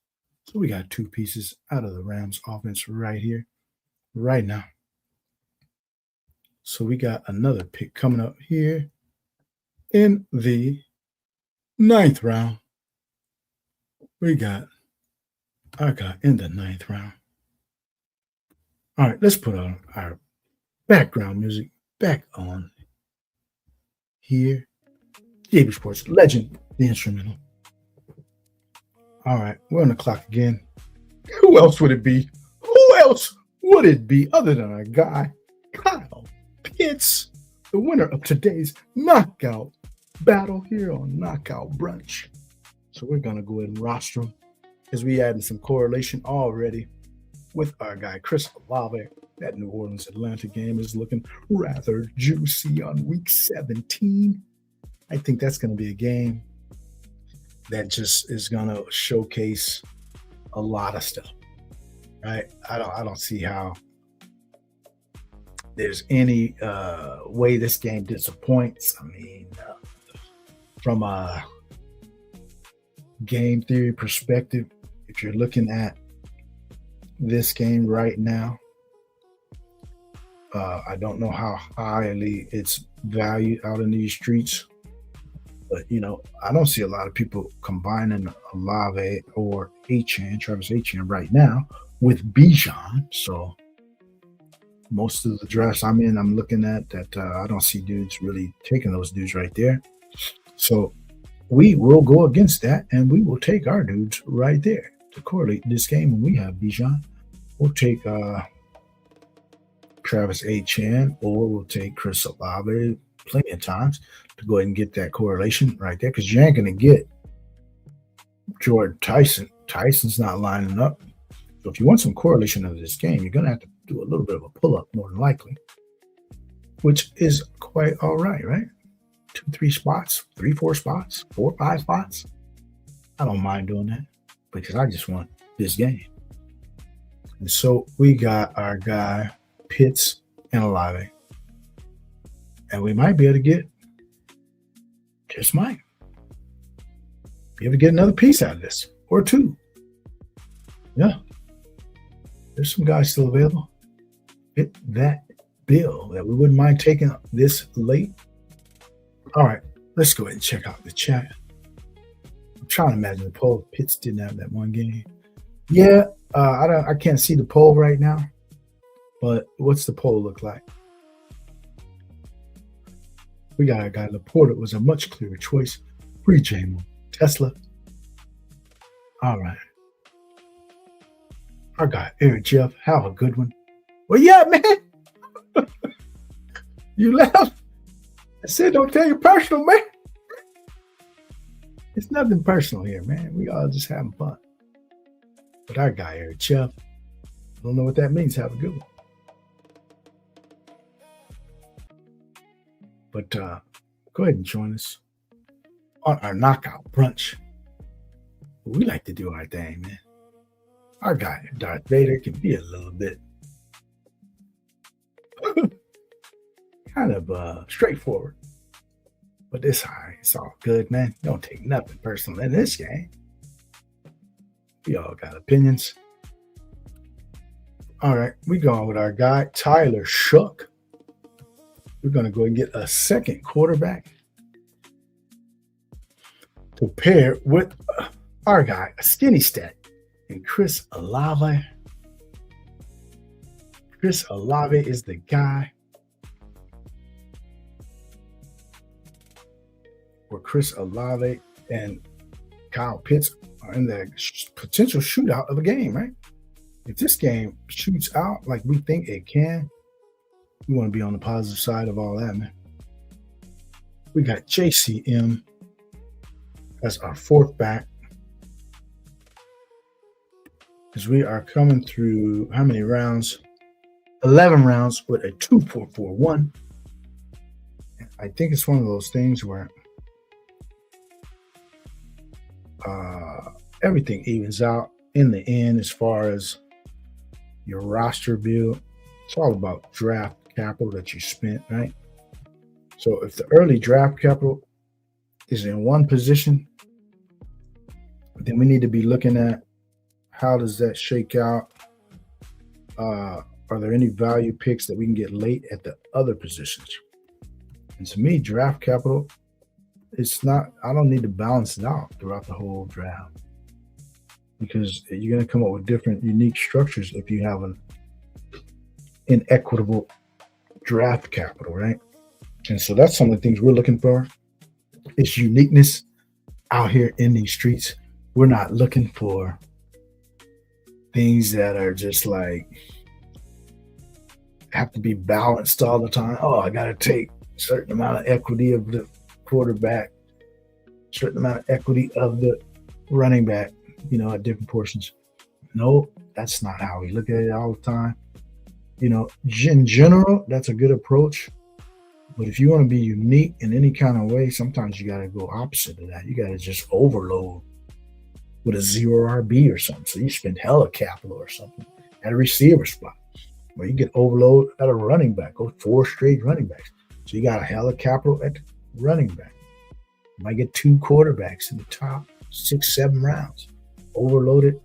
So we got 2 pieces out of the Rams offense right here, right now. So we got another pick coming up here in the 9th round. We got our guy in the 9th round. All right, let's put on our background music back on here. GAB Sports Legend, the instrumental. All right, we're on the clock again. Who else would it be? Who else would it be other than our guy, Kyle Pitts, the winner of today's knockout battle here on Knockout Brunch. So we're going to go ahead and roster him as we add some correlation already with our guy, Chris Olave That New Orleans Atlanta game is looking rather juicy on week 17. I think that's going to be a game that just is going to showcase a lot of stuff, right? I don't see how there's any way this game disappoints. I mean, from a game theory perspective, if you're looking at this game right now, I don't know how highly it's valued out in these streets, but I don't see a lot of people combining Olave or Travis Etienne right now with Bijan. So most of the drafts I'm in, I'm looking at that. I don't see dudes really taking those dudes right there. So we will go against that, and we will take our dudes right there to correlate this game. When we have Bijan, we'll take Travis Etienne, or we'll take Chris Olave plenty of times to go ahead and get that correlation right there, because you ain't going to get Jordan Tyson. Tyson's not lining up. So if you want some correlation of this game, you're going to have to do a little bit of a pull-up more than likely, which is quite all right, right? 2, 3 spots, 3, 4 spots, 4, 5 spots. I don't mind doing that because I just want this game. And so we got our guy Pitts and Olave, and we might be able to get, just might be able to get another piece out of this, or 2. Yeah, there's some guys still available. Fit that bill that we wouldn't mind taking this late. All right, let's go ahead and check out the chat. I'm trying to imagine the poll. Pitts didn't have that one game. Yeah, I can't see the poll right now, but what's the poll look like? We got a guy, Laporta was a much clearer choice. Free J-Mo, Tesla. All right. Our guy, Eric Jeff, have a good one. Well, yeah, man. You left. I said, don't take it personal, man. It's nothing personal here, man. We all just having fun. But our guy, Eric Jeff, I don't know what that means. Have a good one. But go ahead and join us on our knockout brunch. We like to do our thing, man. Our guy, Darth Vader, can be a little bit kind of straightforward. But it's all right. It's all good, man. Don't take nothing personal in this game. We all got opinions. All right, we going with our guy, Tyler Shook. We're going to go and get a second quarterback to pair with our guy, a skinny stat, and Chris Olave. Chris Olave is the guy where Chris Olave and Kyle Pitts are in the potential shootout of a game, right? If this game shoots out like we think it can, we want to be on the positive side of all that, man. We got JCM as our fourth back, because we are coming through how many rounds? 11 rounds with a 2.441. I think it's one of those things where everything evens out in the end as far as your roster build. It's all about draft capital that you spent, right? So if the early draft capital is in one position, then we need to be looking at how does that shake out? Are there any value picks that we can get late at the other positions? And to me, draft capital, it's not, I don't need to balance it out throughout the whole draft, because you're going to come up with different unique structures if you have an inequitable draft capital, right? And so that's some of the things we're looking for. It's uniqueness out here in these streets. We're not looking for things that are just like have to be balanced all the time. Oh, I got to take a certain amount of equity of the quarterback, certain amount of equity of the running back, at different portions. No, that's not how we look at it all the time. in general, that's a good approach. But if you want to be unique in any kind of way, sometimes you got to go opposite of that. You got to just overload with a 0 RB or something. So you spend hella capital or something at a receiver spot. Or you get overload at a running back, go 4 straight running backs. So you got a hella capital at running back. You might get 2 quarterbacks in the top 6, 7 rounds. Overloaded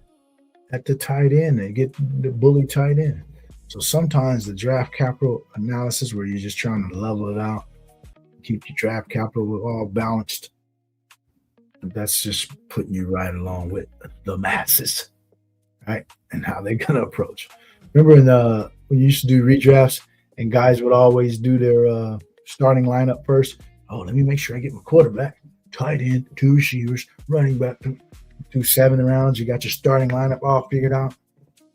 at the tight end and get the bully tight end. So sometimes the draft capital analysis where you're just trying to level it out, keep your draft capital all balanced, that's just putting you right along with the masses, right? And how they're going to approach. Remember when you used to do redrafts and guys would always do their starting lineup first? Oh, let me make sure I get my quarterback, tight end, 2 receivers, running back, through 7 rounds. You got your starting lineup all figured out.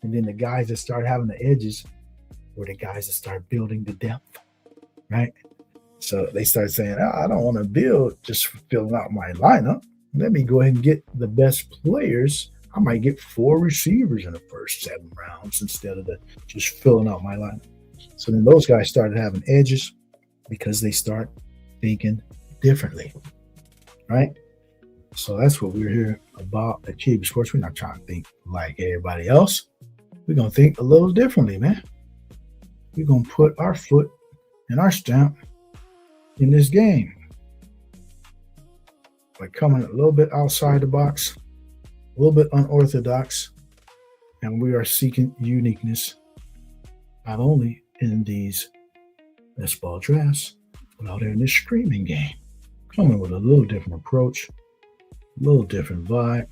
And then the guys that start having the edges were the guys that start building the depth, right? So they start saying, I don't want to build just filling out my lineup. Let me go ahead and get the best players. I might get 4 receivers in the first 7 rounds instead of just filling out my lineup. So then those guys started having edges because they start thinking differently, right? So that's what we're here about at GAB Sports. We're not trying to think like everybody else. We're going to think a little differently, man. We're going to put our foot and our stamp in this game. By coming a little bit outside the box, a little bit unorthodox, and we are seeking uniqueness, not only in these best ball drafts, but out there in this screaming game. Coming with a little different approach, a little different vibe,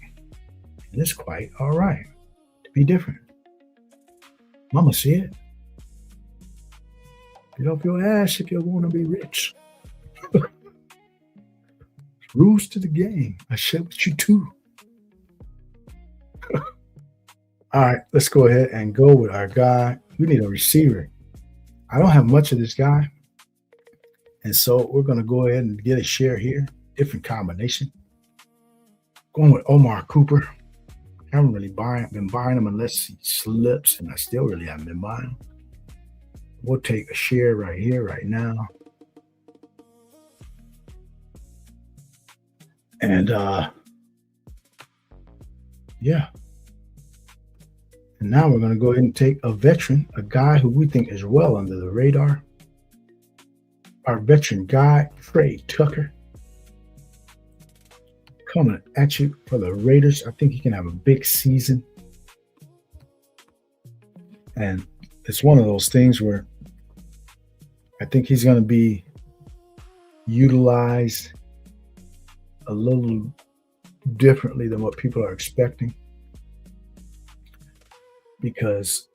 and it's quite all right to be different. Mama see it. Get off your ass if you want to be rich. Rules to the game. I share with you too. All right, let's go ahead and go with our guy. We need a receiver. I don't have much of this guy. And so we're going to go ahead and get a share here. Different combination. Going with Omar Cooper. I haven't really been buying him unless he slips, and I still really haven't been buying him. We'll take a share right here, right now. And, yeah. And now we're going to go ahead and take a veteran, a guy who we think is well under the radar. Our veteran guy, Trey Tucker. Coming at you for the Raiders. I think he can have a big season. And it's one of those things where I think he's going to be utilized a little differently than what people are expecting, because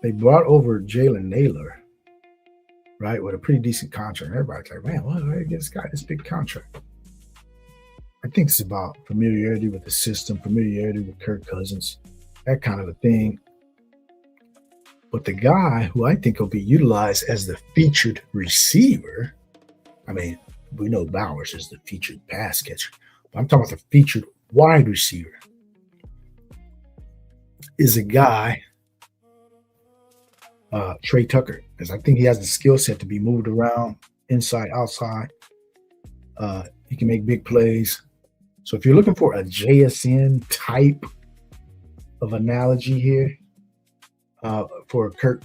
they brought over Jalen Naylor, right, with a pretty decent contract. Everybody's like, man, why did I get this guy this big contract? I think it's about familiarity with the system, familiarity with Kirk Cousins, that kind of a thing. But the guy who I think will be utilized as the featured receiver, I mean, we know Bowers is the featured pass catcher, but I'm talking about the featured wide receiver, is a guy, Trey Tucker, because I think he has the skill set to be moved around, inside, outside. He can make big plays. So if you're looking for a JSN type of analogy here, for Clint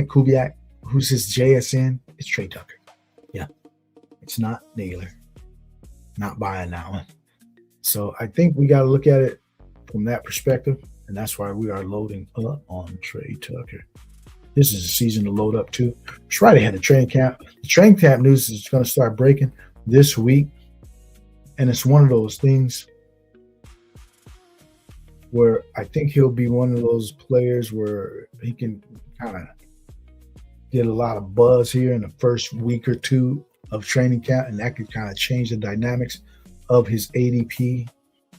Kubiak, who's his JSN, it's Trey Tucker. Yeah, it's not Naylor. Not buying that one. So I think we got to look at it from that perspective, and that's why we are loading up on Trey Tucker. This is a season to load up to. It's right ahead of training camp. The training camp news is going to start breaking this week, and it's one of those things where I think he'll be one of those players where he can kind of get a lot of buzz here in the first week or two of training camp, and that could kind of change the dynamics of his ADP.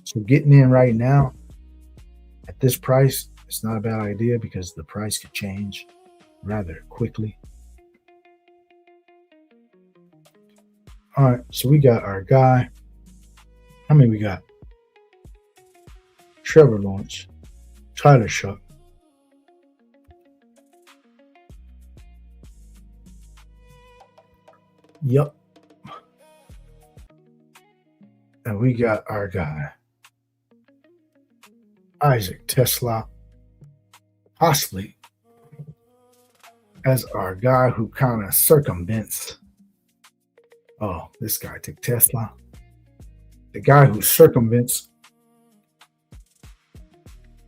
So getting in right now at this price, it's not a bad idea because the price could change rather quickly. All right, so we got our guy. How many we got? Trevor Lawrence, Tyler Shuck, Yep. And we got our guy, Isaac Tesla, possibly as our guy who kind of circumvents. Oh, this guy took Tesla. The guy who circumvents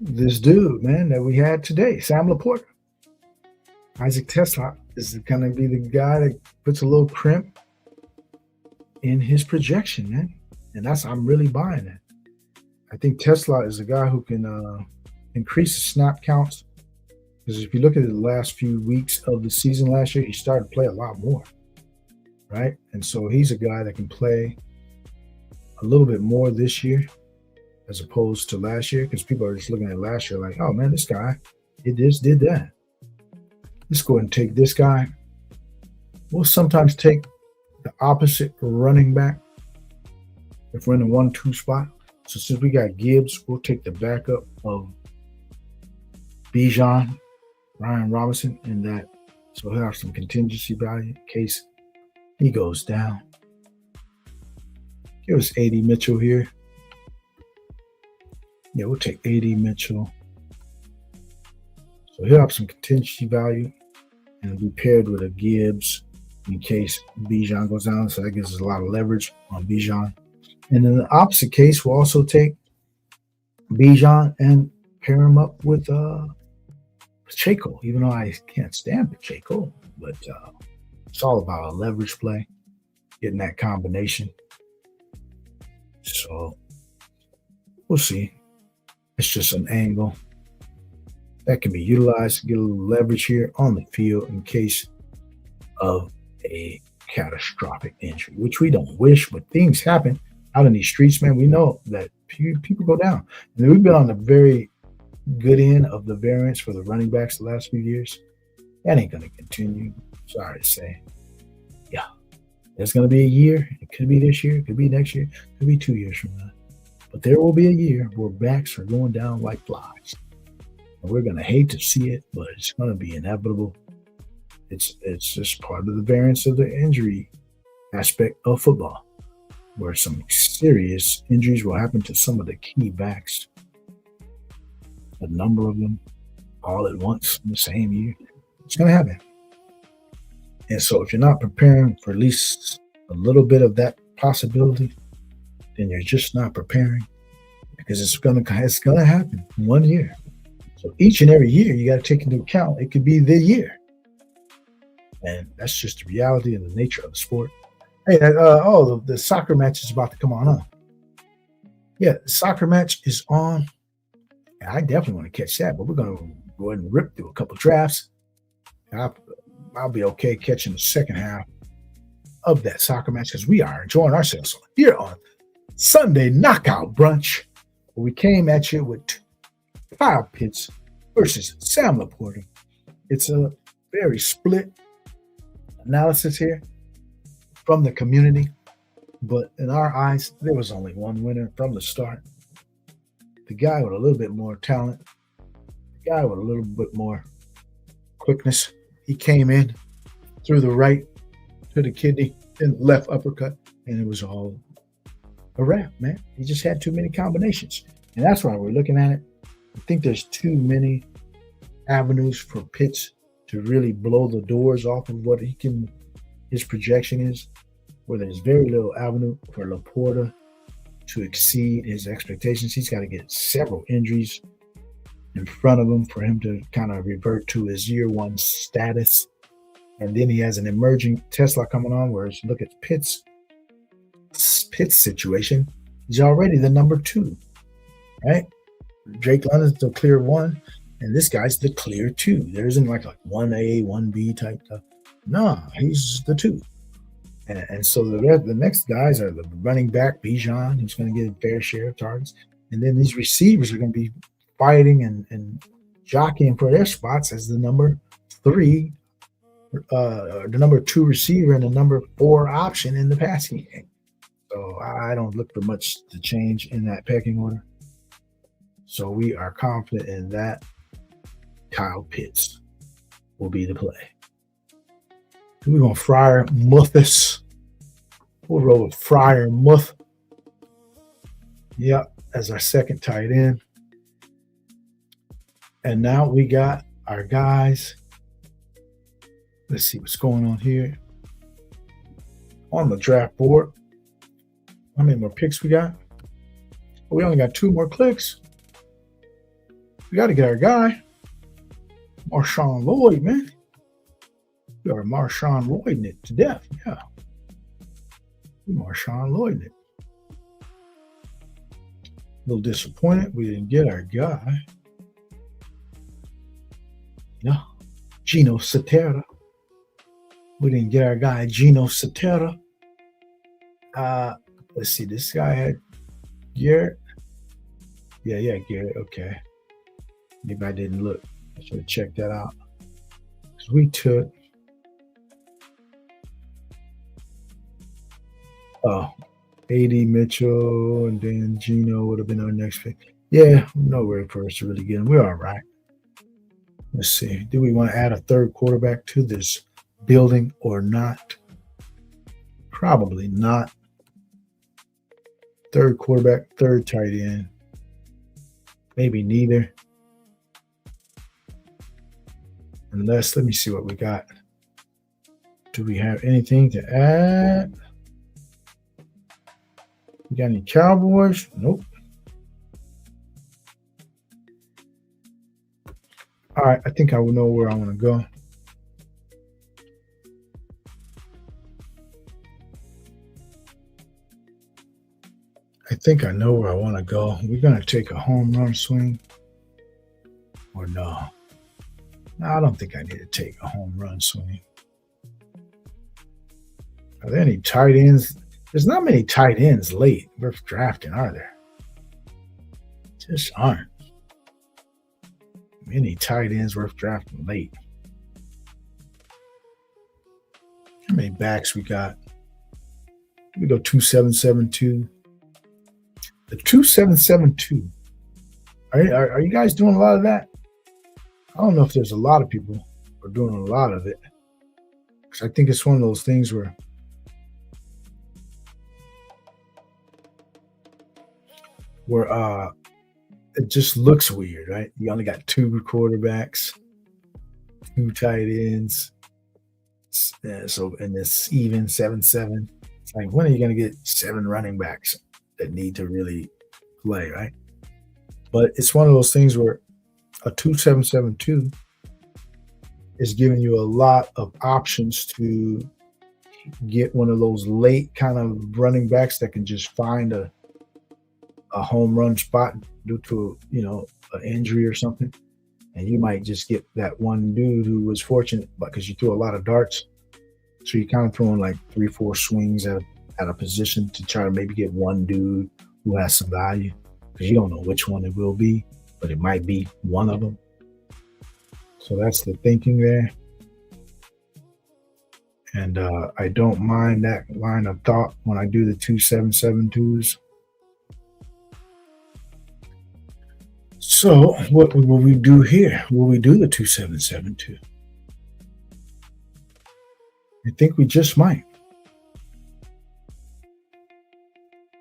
this dude, man, that we had today, Sam Laporta. Isaac Tesla is going to be the guy that puts a little crimp in his projection, man. And I'm really buying it. I think Tesla is a guy who can increase the snap counts. Because if you look at the last few weeks of the season last year, he started to play a lot more, right? And so he's a guy that can play a little bit more this year as opposed to last year, because people are just looking at last year like, oh, man, this guy did this, did that. Let's go ahead and take this guy. We'll sometimes take the opposite running back if we're in the 1-2 spot. So since we got Gibbs, we'll take the backup of Bijan, Ryan Robinson, in that. So he'll have some contingency value in case he goes down. Give us A.D. Mitchell here. Yeah, we'll take A.D. Mitchell. So he'll have some contingency value and be paired with a Gibbs in case Bijan goes down. So that gives us a lot of leverage on Bijan. And in the opposite case, we'll also take Bijan and pair him up with Pacheco, even though I can't stand Pacheco. But it's all about a leverage play, getting that combination. So we'll see. It's just an angle that can be utilized to get a little leverage here on the field in case of a catastrophic injury, which we don't wish, but things happen out in these streets, man. We know that people go down. And we've been on the very good end of the variance for the running backs the last few years. That ain't going to continue. Sorry to say. Yeah. There's going to be a year. It could be this year. It could be next year. It could be 2 years from now. But there will be a year where backs are going down like flies. And we're going to hate to see it, but it's going to be inevitable. It's just part of the variance of the injury aspect of football, where some serious injuries will happen to some of the key backs. A number of them all at once in the same year. It's going to happen. And so if you're not preparing for at least a little bit of that possibility, then you're just not preparing, because it's going to happen in 1 year. So each and every year you got to take into account it could be the year. And that's just the reality and the nature of the sport. Hey, the soccer match is about to come on, huh? Yeah, the soccer match is on. I definitely want to catch that, but we're going to go ahead and rip through a couple drafts. I'll be okay catching the second half of that soccer match, because we are enjoying ourselves here on Sunday Knockout Brunch, where we came at you with Kyle Pitts versus Sam Laporta. It's a very split analysis here from the community, but in our eyes, there was only one winner from the start. The guy with a little bit more talent, the guy with a little bit more quickness. He came in through the right to the kidney and left uppercut, and it was all a wrap, man. He just had too many combinations, and that's why we're looking at it. I think there's too many avenues for Pitts to really blow the doors off of what his projection is, where there's very little avenue for Laporta to exceed his expectations. He's got to get several injuries in front of him for him to kind of revert to his year one status. And then he has an emerging Tesla coming on, whereas look at Pitt's situation. He's already the number 2, right? Drake London's the clear 1, and this guy's the clear 2. There isn't like 1A, 1B type stuff. No, he's the 2. And so the next guys are the running back, Bijan, who's going to get a fair share of targets. And then these receivers are going to be fighting and jockeying for their spots as the number 3, the number 2 receiver and the number 4 option in the passing game. So I don't look for much to change in that pecking order. So we are confident in that. Kyle Pitts will be the play. We're going to fire Muthus We'll roll with Fryer-Muth. Yep, as our second tight end. And now we got our guys. Let's see what's going on here. On the draft board. How many more picks we got? We only got 2 more clicks. We got to get our guy. Marshawn Lloyd, man. We are Marshawn Lloyd it to death. Yeah. Marshawn Lloyd it. A little disappointed we didn't get our guy. Yeah. Gino Satera. We didn't get our guy Gino Satera. Let's see. This guy had Garrett. Yeah, Garrett. Okay. Maybe I didn't look. I should have checked that out. Because we took A.D. Mitchell, and then Gino would have been our next pick. Yeah, nowhere for us to really get him. We're all right. Let's see. Do we want to add a third quarterback to this building or not? Probably not. Third quarterback, third tight end. Maybe neither. Unless, let me see what we got. Do we have anything to add? We got any Cowboys? Nope. All right, I think I will know where I want to go. I think I know where I want to go. We're going to take a home run swing. Or no? No, I don't think I need to take a home run swing. Are there any tight ends? There's not many tight ends late worth drafting, are there? Just aren't. Many tight ends worth drafting late. How many backs we got? We go 2772. The 2772. Are you guys doing a lot of that? I don't know if there's a lot of people who are doing a lot of it. Because I think it's one of those things where it just looks weird, right? You only got 2 quarterbacks, 2 tight ends. And it's even 7-7. It's like, when are you going to get 7 running backs that need to really play, right? But it's one of those things where a 2772 is giving you a lot of options to get one of those late kind of running backs that can just find a home run spot due to, an injury or something. And you might just get that one dude who was fortunate because you threw a lot of darts. So you're kind of throwing like 3-4 swings at a position to try to maybe get one dude who has some value, because you don't know which one it will be, but it might be one of them. So that's the thinking there. And I don't mind that line of thought when I do the 2772s. So what will we do here? Will we do the 2772? I think we just might.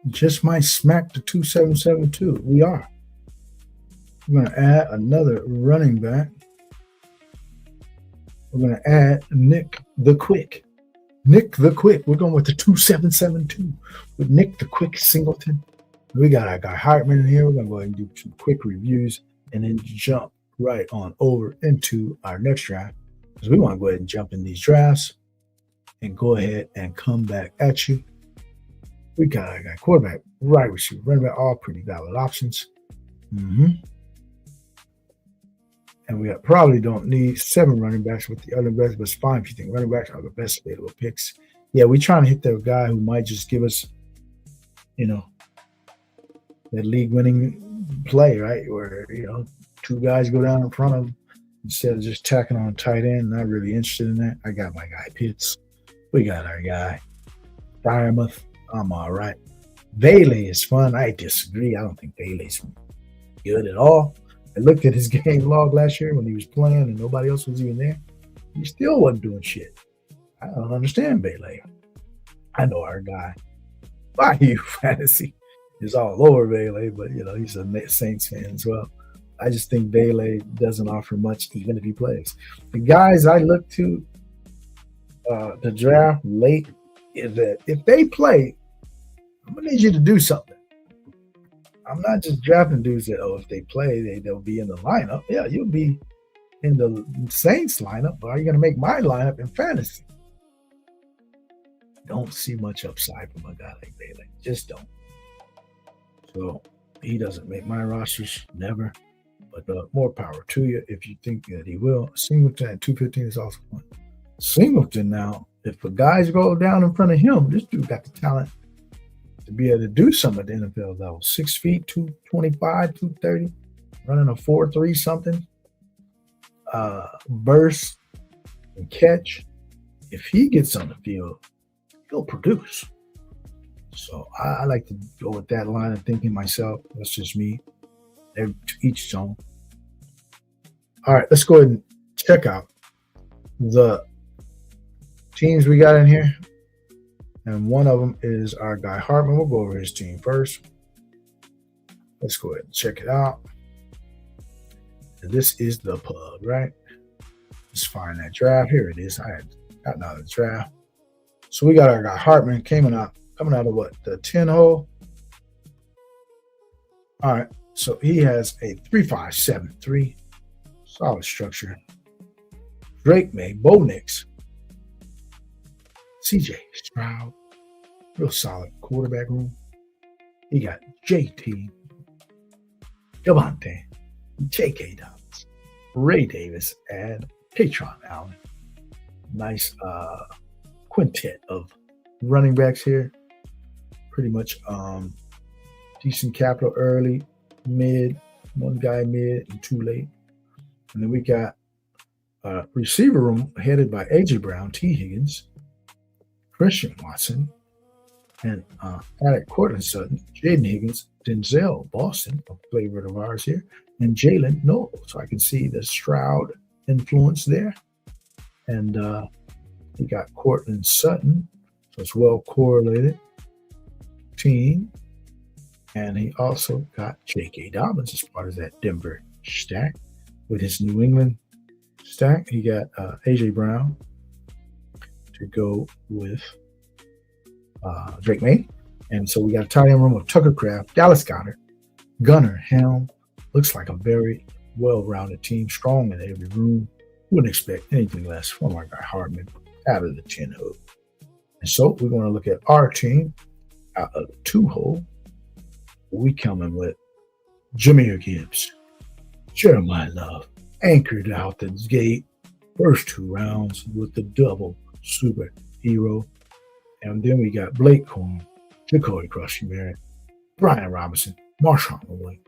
Just might smack the 2772. We are. We're going to add another running back. We're going to add Nick the Quick. Nick the Quick. We're going with the 2772 with Nick the Quick Singleton. We got our guy Hartman in here. We're going to go ahead and do some quick reviews and then jump right on over into our next draft, because we want to go ahead and jump in these drafts and go ahead and come back at you. We got our guy quarterback, right receiver, running back, all pretty valid options. And we probably don't need 7 running backs with the other best, but it's fine if you think running backs are the best available picks. Yeah, we're trying to hit that guy who might just give us, that league-winning play, right? Where, 2 guys go down in front of him instead of just tacking on tight end. Not really interested in that. I got my guy Pitts. We got our guy Fryer-Muth. I'm all right. Bailey is fun. I disagree. I don't think Bailey's good at all. I looked at his game log last year when he was playing and nobody else was even there. He still wasn't doing shit. I don't understand Bailey. I know our guy, YU Fantasy, is all over Bailey, but he's a Saints fan as well. I just think Bailey doesn't offer much, even if he plays. The guys I look to the draft late is that if they play, I'm gonna need you to do something. I'm not just drafting dudes that if they play, they'll be in the lineup. Yeah, you'll be in the Saints lineup, but are you gonna make my lineup in fantasy? Don't see much upside from a guy like Bailey. Just don't. So he doesn't make my rosters, never. But more power to you if you think that he will. Singleton at 215 is also fun. Singleton now, if the guys go down in front of him, this dude got the talent to be able to do some at the NFL level. 6 feet, 225, 230, running a 4.3 something. Burst and catch. If he gets on the field, he'll produce. So I like to go with that line of thinking myself. That's just me. They're to each his own. All right, let's go ahead and check out the teams we got in here. And one of them is our guy Hartman. We'll go over his team first. Let's go ahead and check it out. This is the pub, right? Let's find that draft. Here it is. I had gotten out of the draft. So we got our guy Hartman coming out of what? The 10 hole. All right. So he has a 3.573, solid structure. Drake May, Bo Nix, CJ Stroud, real solid quarterback room. He got JT, Devontae, J.K. Dobbins, Ray Davis, and Patron Allen. Nice quintet of running backs here. Pretty much decent capital early, mid, one guy mid, and two late. And then we got receiver room headed by A.J. Brown, T. Higgins, Christian Watson, and Alec Cortland Sutton, Jaden Higgins, Denzel Boston, a favorite of ours here, and Jalen Noel. So I can see the Stroud influence there. And we got Cortland Sutton, so it's well correlated team. And he also got J.K. Dobbins as part of that Denver stack. With his New England stack, he got A.J. Brown to go with Drake May. And so we got a tight end room of Tucker Kraft, Dallas Goedert, Gunnar Helm. Looks like a very well-rounded team, strong in every room. Wouldn't expect anything less from our guy Hartman out of the 10 hole. And so we're going to look at our team out of the 2 hole. We coming with Jahmyr Gibbs, Jeremiah Love, anchored out the gate, first 2 rounds with the double superhero. And then we got Blake Corum, Jacoby Crushy-Barrett, Brian Robinson, Marshawn Lloyd,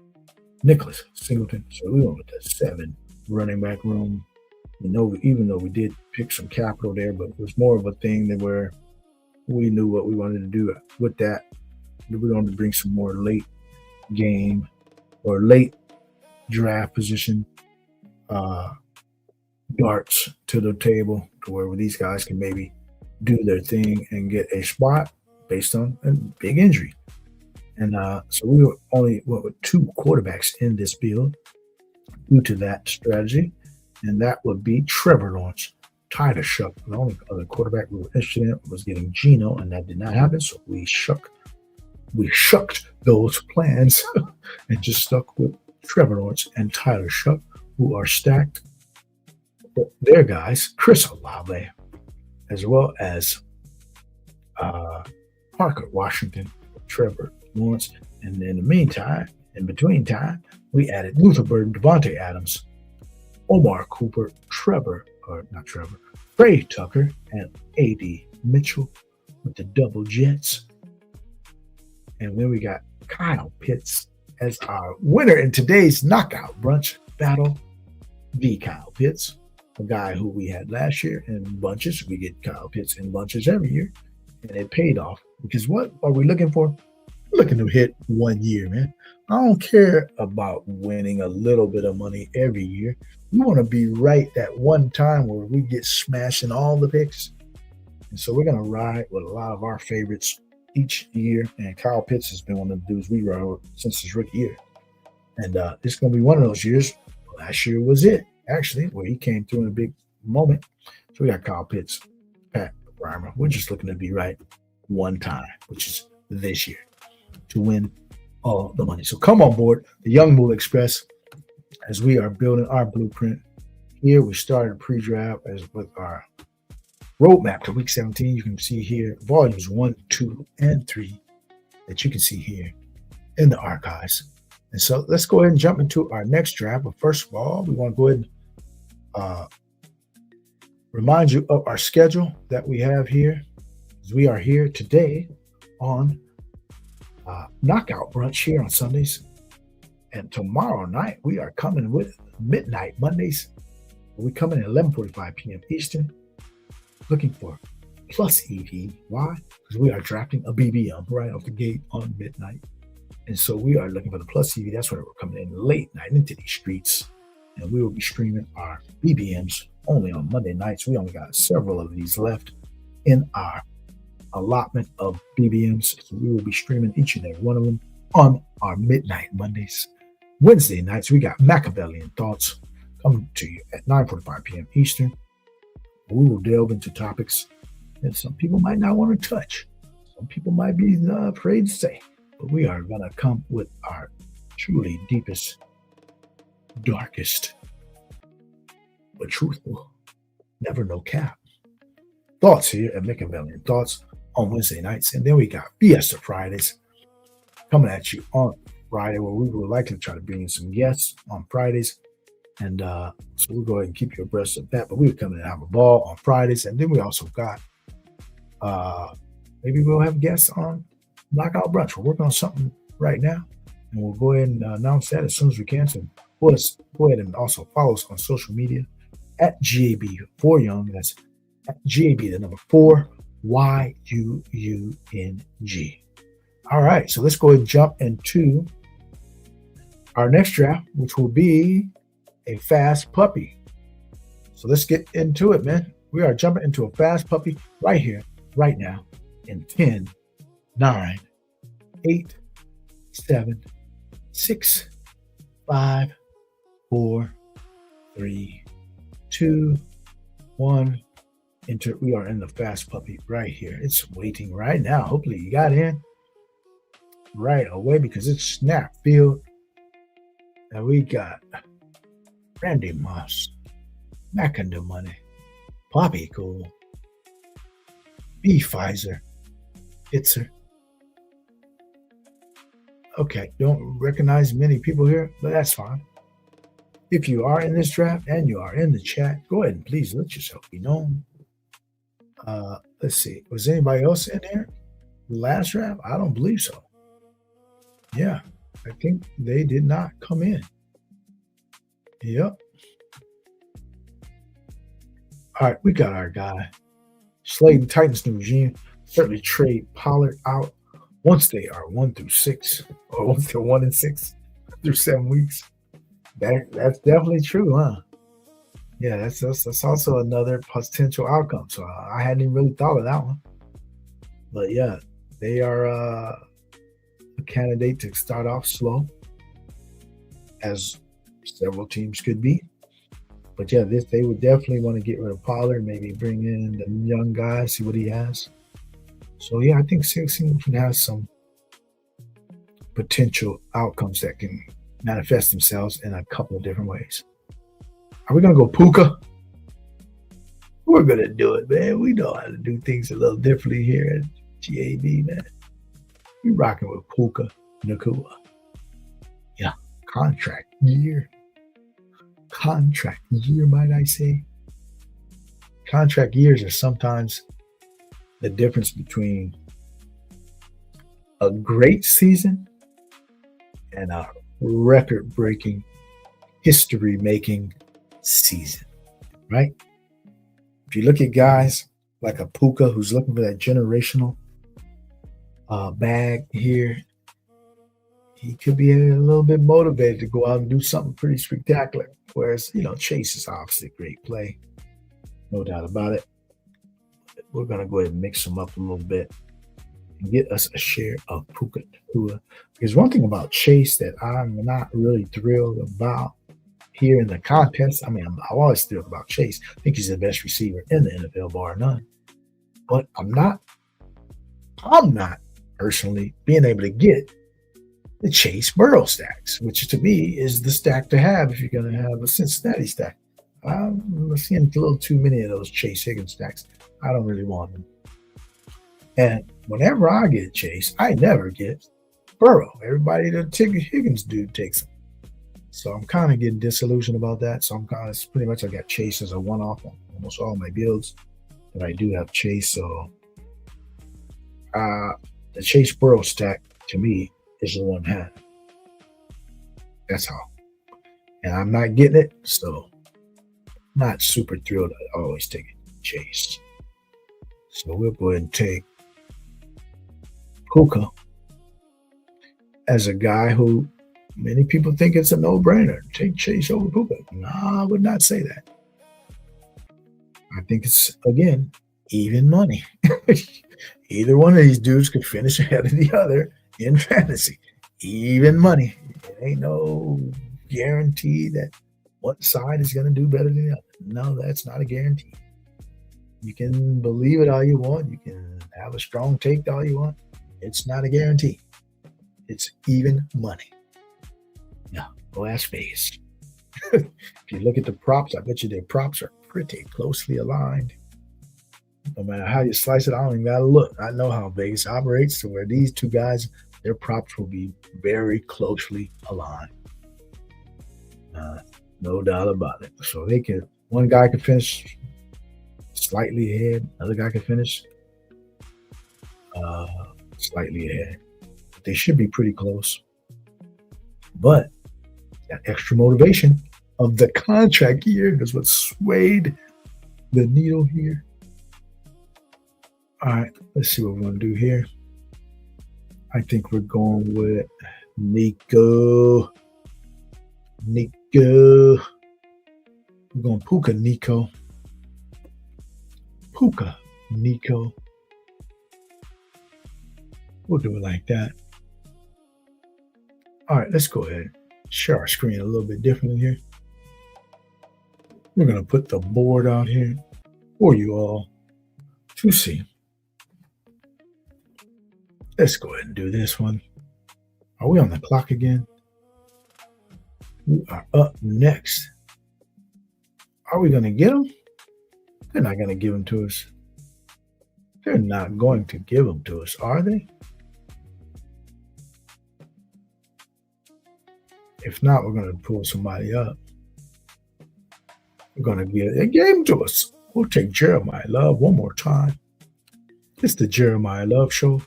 Nicholas Singleton. So we went with the 7 running back room. Even though we did pick some capital there, but it was more of a thing that where we knew what we wanted to do with that. We wanted to bring some more late game or late draft position darts to the table to where these guys can maybe do their thing and get a spot based on a big injury. And so we only went with 2 quarterbacks in this build due to that strategy, and that would be Trevor Lawrence. Tyler Shuck, the only other quarterback we were interested in was getting Geno, and that did not happen, so we shucked those plans and just stuck with Trevor Lawrence and Tyler Shuck, who are stacked. Their guys, Chris Olave, as well as Parker Washington, Trevor Lawrence. And in the meantime, in between time, we added Luther Burden, Devontae Adams, Omar Cooper, Trey Tucker, and A.D. Mitchell with the double Jets. And then we got Kyle Pitts as our winner in today's knockout brunch battle. The Kyle Pitts, a guy who we had last year in bunches. We get Kyle Pitts in bunches every year, and it paid off. Because what are we looking for? We're looking to hit 1 year, man. I don't care about winning a little bit of money every year. We want to be right that one time where we get smashing all the picks. And so we're going to ride with a lot of our favorites each year. And Kyle Pitts has been one of the dudes we ride with since his rookie year. And it's going to be one of those years. Last year was it, actually, where he came through in a big moment. So we got Kyle Pitts, Pat Reimer. We're just looking to be right one time, which is this year, to win all the money. So come on board the Young Moolah Express as we are building our blueprint. Here we started pre-draft as with our roadmap to week 17. You can see here volumes 1, 2, and 3 that you can see here in the archives. And so let's go ahead and jump into our next draft. But first of all, we want to go ahead and remind you of our schedule that we have here. As we are here today on Knockout Brunch here on Sundays. And tomorrow night, we are coming with Midnight Mondays. We come in at 11:45 p.m. Eastern, looking for plus EV. Why? Because we are drafting a BBM right off the gate on midnight. And so we are looking for the plus EV. That's why we're coming in late night into these streets. And we will be streaming our BBMs only on Monday nights. We only got several of these left in our allotment of BBMs. So we will be streaming each and every one of them on our midnight Mondays. Wednesday nights, we got Machiavellian Thoughts coming to you at 9:45 p.m. Eastern. We will delve into topics that some people might not want to touch. Some people might be afraid to say. But we are going to come with our truly deepest, darkest, but truthful, never no cap thoughts here at Machiavellian Thoughts on Wednesday nights. And then we got Fiesta Fridays coming at you on Friday, where we will likely try to bring in some guests on Fridays. And so we'll go ahead and keep you abreast of that. But we're coming to have a ball on Fridays. And then we also got, maybe we'll have guests on Knockout Brunch. We're working on something right now. And we'll go ahead and announce that as soon as we can. So go ahead and also follow us on social media at GAB4Young. That's at GAB, the number 4, YUUNG. All right, so let's go ahead and jump into our next draft, which will be a fast puppy. So let's get into it, man. We are jumping into a fast puppy right here, right now, in 10, 9, 8, 7, 6, 5, 4, 3, 2, 1. Enter. We are in the fast puppy right here. It's waiting right now. Hopefully you got in right away because it's snap field. And we got Randy Moss, Mackinder Money, Poppy Cool, B. Pfizer, Itzer. Okay, don't recognize many people here, but that's fine. If you are in this draft and you are in the chat, go ahead and please let yourself be known. Let's see. Was anybody else in here? The last draft? I don't believe so. Yeah, I think they did not come in. Yep. All right, we got our guy. Slade the Titans new regime. Certainly trade Pollard out once they are 1 through 6, or once they're 1 and 6 through 7 weeks. That's definitely true, huh? Yeah, that's also another potential outcome. So I hadn't even really thought of that one. But yeah, they are a candidate to start off slow, as several teams could be. But yeah, they would definitely want to get rid of Pollard, maybe bring in the young guy, see what he has. So yeah, I think 16 can have some potential outcomes that can manifest themselves in a couple of different ways. Are we going to go Puka? We're going to do it, man. We know how to do things a little differently here at GAB, man. We're rocking with Puka Nacua. Yeah, contract year. Contract year, might I say. Contract years are sometimes the difference between a great season and a record-breaking, history-making season, right? If you look at guys like a Puka who's looking for that generational bag here, he could be a little bit motivated to go out and do something pretty spectacular. Whereas, Chase is obviously a great play, no doubt about it. we're going to go ahead and mix them up a little bit and get us a share of Puka Nacua. Because one thing about Chase that I'm not really thrilled about here in the contest, I mean, I'm always thrilled about Chase. I think he's the best receiver in the NFL, bar none. But I'm not personally being able to get the Chase Burrow stacks, which to me is the stack to have if you're going to have a Cincinnati stack. I'm seeing a little too many of those Chase Higgins stacks. I don't really want them. And whenever I get Chase, I never get Burrow. Everybody that Higgins dude takes him. So I'm kind of getting disillusioned about that. So I'm kind of pretty much I got Chase as a one-off on almost all my builds. But I do have Chase. So the Chase Burrow stack to me is the one hand. That's all. And I'm not getting it. So not super thrilled. I always take it. Chase. So we'll go ahead and take Puka as a guy who many people think it's a no-brainer. Take Chase over Puka. No, I would not say that. I think it's, again, even money. Either one of these dudes could finish ahead of the other in fantasy. Even money. It ain't no guarantee that one side is going to do better than the other. No, that's not a guarantee. You can believe it all you want. You can have a strong take all you want. It's not a guarantee. It's even money. No, go ask Vegas. If you look at the props, I bet you their props are pretty closely aligned. No matter how you slice it, I don't even got to look. I know how Vegas operates to where these two guys, their props will be very closely aligned. No doubt about it. So they can, one guy could finish slightly ahead, another guy could finish slightly ahead. They should be pretty close. But that extra motivation of the contract year is what swayed the needle here. All right, let's see what we're going to do here. I think we're going with Nico. We're going Puka Nico. Puka Nico. We'll do it like that. All right, let's go ahead. Share our screen a little bit differently here. We're going to put the board out here for you all to see. Let's go ahead and do this one. Are we on the clock again? We are up next. Are we going to get them? They're not going to give them to us. They're not going to give them to us, are they? If not, we're going to pull somebody up. We're going to get it. They gave them to us. We'll take Jeremiah Love one more time. It's the Jeremiah Love Show.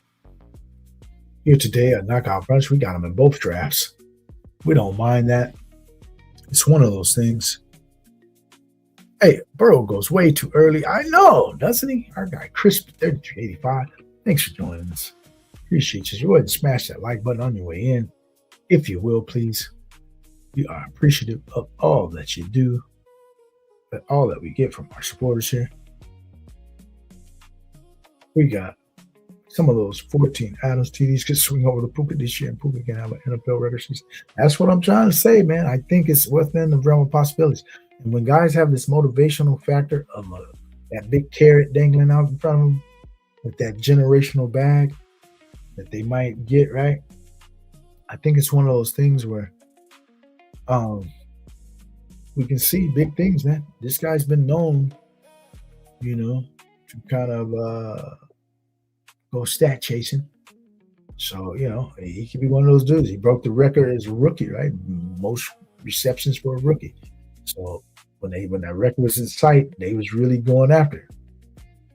Here today at Knockout Brunch, we got him in both drafts. We don't mind that. It's one of those things. Hey, Burrow goes way too early. I know, doesn't he? Our guy, Chris, 3385. Thanks for joining us. Appreciate you. Go ahead and smash that like button on your way in, if you will, please. We are appreciative of all that you do, but all that we get from our supporters here. We got some of those 14 Adams TDs could swing over to Puka this year, and Puka can have an NFL regular season. That's what I'm trying to say, man. I think it's within the realm of possibilities. And when guys have this motivational factor of that big carrot dangling out in front of them with that generational bag that they might get, right? I think it's one of those things where we can see big things, man. This guy's been known, to kind of go stat chasing. So, he could be one of those dudes. He broke the record as a rookie, right? Most receptions for a rookie. So when that record was in sight, they was really going after it.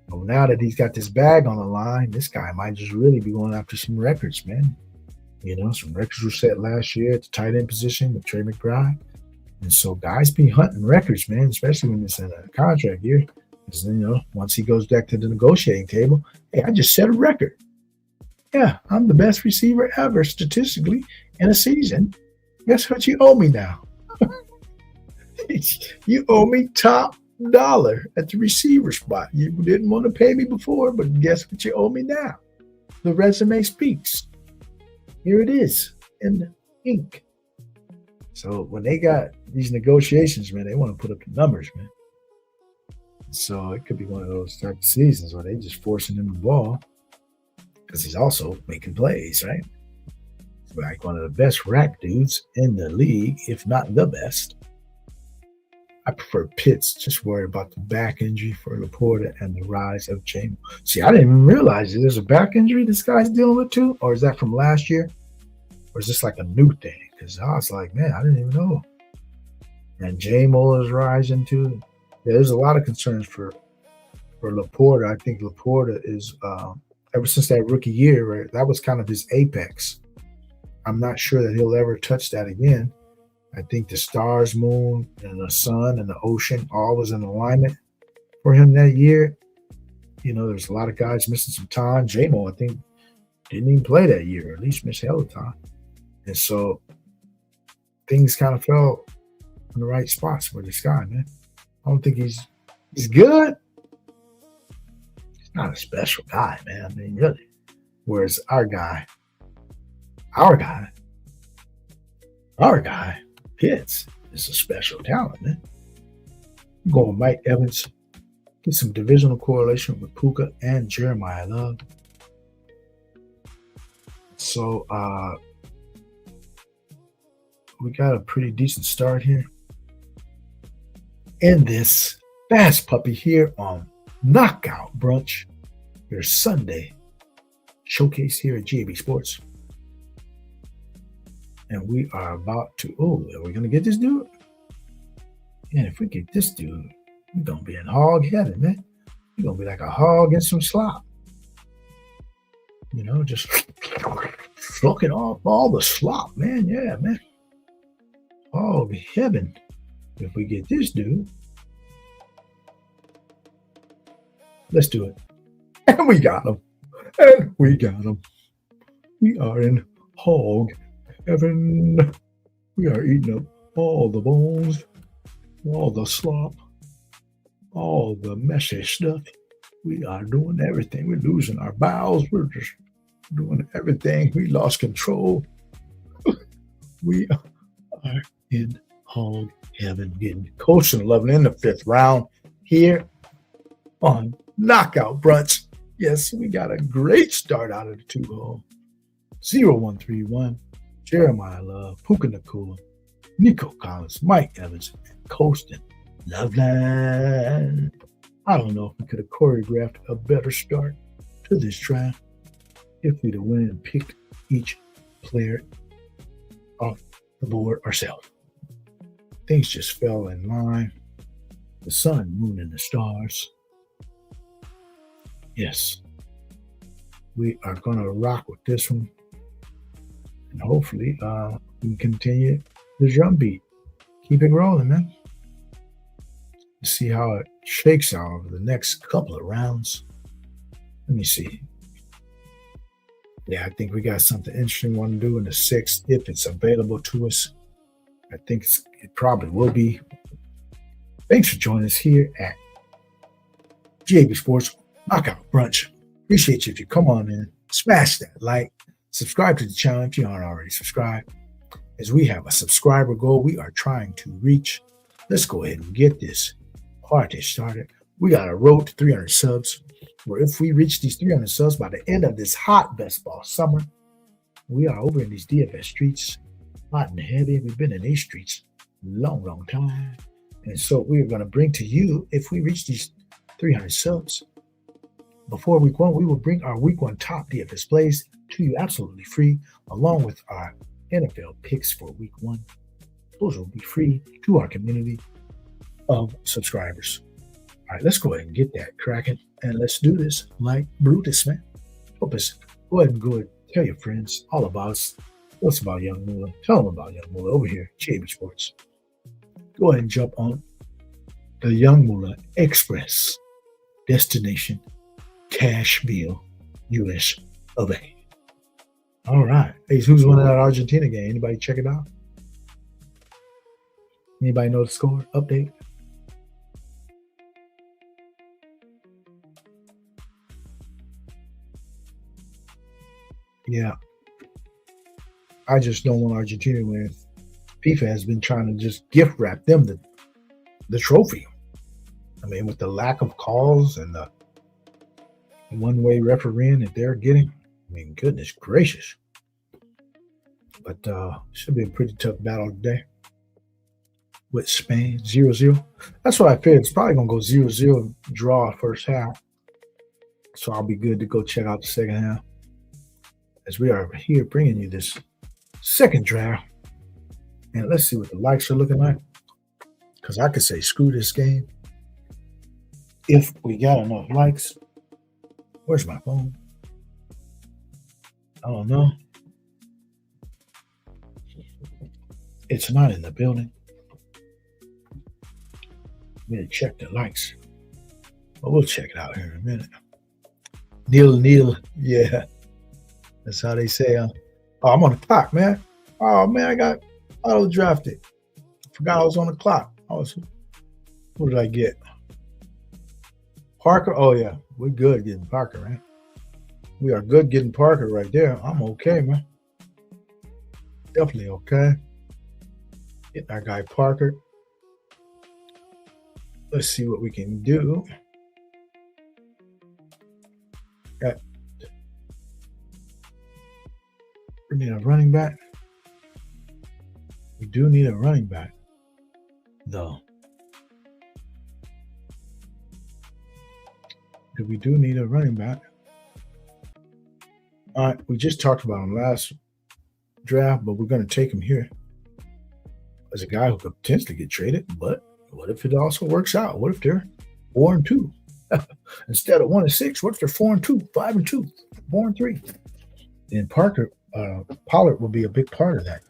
But now that he's got this bag on the line, this guy might just really be going after some records, man. Some records were set last year at the tight end position with Trey McBride. And so guys be hunting records, man, especially when it's in a contract year. Because, once he goes back to the negotiating table, hey, I just set a record. Yeah, I'm the best receiver ever statistically in a season. Guess what you owe me now? You owe me top at the receiver spot. You didn't want to pay me before, but guess what you owe me now? The resume speaks. Here it is in the ink. So when they got these negotiations, man, they want to put up the numbers, man. So it could be one of those type of seasons where they just forcing him the ball because he's also making plays, right? He's like one of the best rack dudes in the league, if not the best. I prefer Pitts, just worried about the back injury for Laporta and the rise of JMO. See, I didn't even realize that there's a back injury this guy's dealing with too, or is that from last year? Or is this like a new thing? Because I was like, man, I didn't even know. And JMO is rising too. Yeah, there's a lot of concerns for Laporta. I think Laporta is, ever since that rookie year, right, that was kind of his apex. I'm not sure that he'll ever touch that again. I think the stars, moon, and the sun and the ocean all was in alignment for him that year. You know, there's a lot of guys missing some time. JMO, I think, didn't even play that year, or at least missed hell of time. And so things kind of fell in the right spots for this guy, man. I don't think he's good. He's not a special guy, man. I mean, really. Whereas our guy, Pitts, is a special talent, man. I'm going Mike Evans. Get some divisional correlation with Puka and Jeremiah Love. So we got a pretty decent start here in this fast puppy here on Knockout Brunch, your Sunday showcase here at GAB Sports. And we are about to, are we going to get this dude? And if we get this dude, we're going to be in hog heaven, man. We're going to be like a hog in some slop. You know, just sucking off all the slop, man. Yeah, man. Hog heaven. If we get this dude. Let's do it. And we got him. We are in hog heaven. We are eating up all the bones, all the slop, all the messy stuff. We are doing everything. We're losing our bowels. We're just doing everything. We lost control. We are in hog heaven, getting coached and loving in the 5th round here on Knockout Brunch. Yes, we got a great start out of the 2-hole. 0-1-3-1. Jeremiah Love, Puka Nacua, Nico Collins, Mike Evans, Colston Loveland. I don't know if we could have choreographed a better start to this draft if we'd have went and picked each player off the board ourselves. Things just fell in line. The sun, moon, and the stars. Yes, we are going to rock with this one. And hopefully we can continue the drum beat. Keep it rolling, man. See how it shakes out over the next couple of rounds. Let me see. Yeah, I think we got something interesting we want to do in the 6th if it's available to us. I think it probably will be. Thanks for joining us here at GAB Sports Knockout Brunch. Appreciate you if you come on in, smash that like, subscribe to the channel if you aren't already subscribed. As we have a subscriber goal we are trying to reach. Let's go ahead and get this party started. We got a road to 300 subs, where if we reach these 300 subs by the end of this hot best ball summer, we are over in these DFS streets, hot and heavy. We've been in these streets long time. And so we are going to bring to you, if we reach these 300 subs, before week 1, we will bring our week 1 top DFS plays to you absolutely free, along with our NFL picks for week 1. Those will be free to our community of subscribers. All right, let's go ahead and get that cracking, and let's do this like Brutus, man. Hope us. Go ahead and tell your friends all about us. What's about Young Moolah? Tell them about Young Moolah over here, GAB Sports. Go ahead and jump on the Young Moolah Express destination, Cashville, US of A. All right. Hey, who's winning that Argentina game? Anybody check it out? Anybody know the score? Update? Yeah. I just don't want Argentina to win. FIFA has been trying to just gift wrap them the trophy. I mean, with the lack of calls and the one-way refereeing that they're getting, I mean, goodness gracious. But should be a pretty tough battle today with Spain, 0-0. That's what I figured. It's probably going to go 0-0 draw first half. So I'll be good to go check out the second half. As we are here bringing you this second draft. And let's see what the likes are looking like. Because I could say screw this game. If we got enough likes. Where's my phone? I don't know. It's not in the building. We need to check the likes. But we'll check it out here in a minute. Neil. Yeah. That's how they say. Oh, I'm on the clock, man. Oh, man, I got auto drafted. Forgot I was on the clock. What did I get? Parker? Oh, yeah. We're good getting Parker, man. We are good getting Parker right there. I'm okay, man. Definitely okay. Getting our guy Parker. Let's see what we can do. Okay. We need a running back. We do need a running back, though. We do need a running back. All right, we just talked about him last draft, but we're going to take him here as a guy who could potentially get traded. But what if it also works out? What if they're 4-2 instead of 1-6? What if they're 4-2, 5-2, 4-3? Then Pollard will be a big part of that.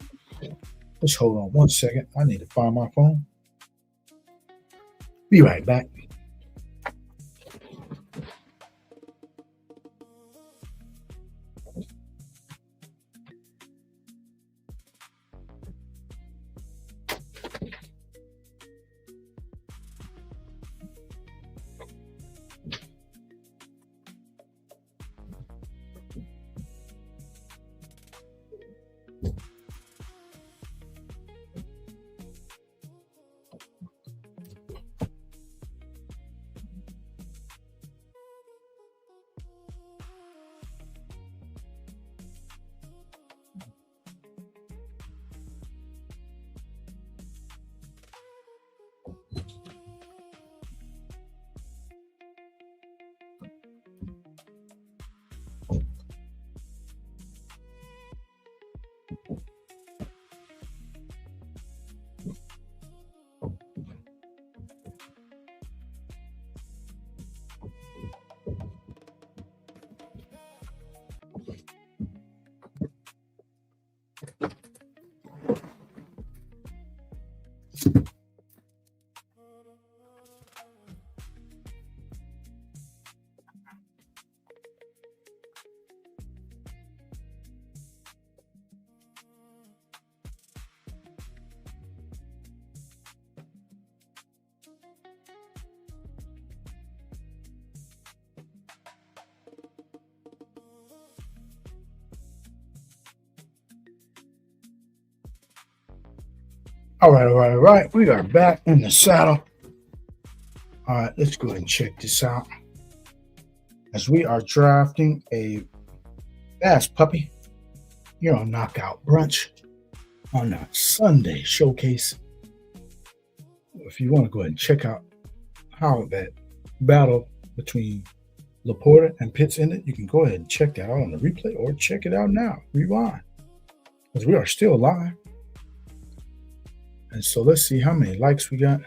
Let's hold on one second. I need to find my phone. Be right back. All right. We are back in the saddle. All right, let's go ahead and check this out. As we are drafting a fast puppy here on Knockout Brunch on a Sunday showcase. If you want to go ahead and check out how that battle between Laporta and Pitts ended, you can go ahead and check that out on the replay or check it out now. Rewind. Because we are still live. And so let's see how many likes we got.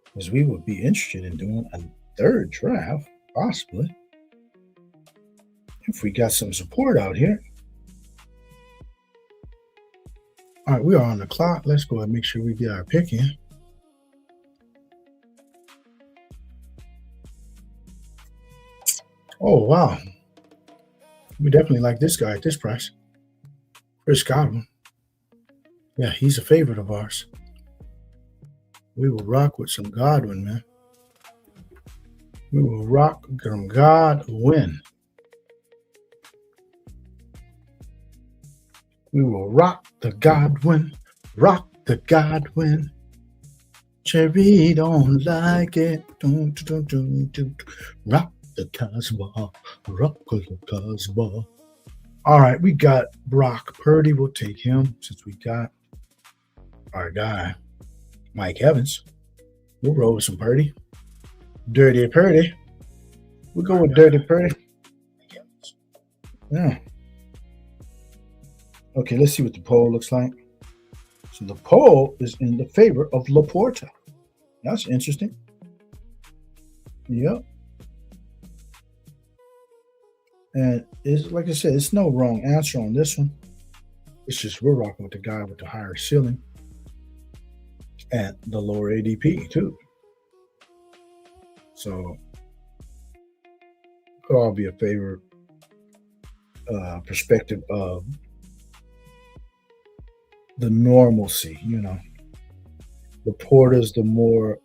Because we would be interested in doing a third draft, possibly. If we got some support out here. All right, we are on the clock. Let's go ahead and make sure we get our pick in. Oh, wow. We definitely like this guy at this price. Chris Godwin. Yeah, he's a favorite of ours. We will rock with some Godwin, man. We will rock some Godwin. We will rock the Godwin. Rock the Godwin. Cherry don't like it. Dun, dun, dun, dun, dun. Rock the Casbah. Rock the Casbah. All right, we got Brock Purdy. We'll take him since we got our guy, Mike Evans. We'll roll with some Purdy. Dirty Purdy. We'll go with Dirty Purdy. Yeah. Okay, let's see what the poll looks like. So the poll is in the favor of Laporta. That's interesting. Yep. And it's like I said, it's no wrong answer on this one. It's just we're rocking with the guy with the higher ceiling and the lower ADP too. So it could all be a favor perspective of the normalcy, you know. Laporta's the more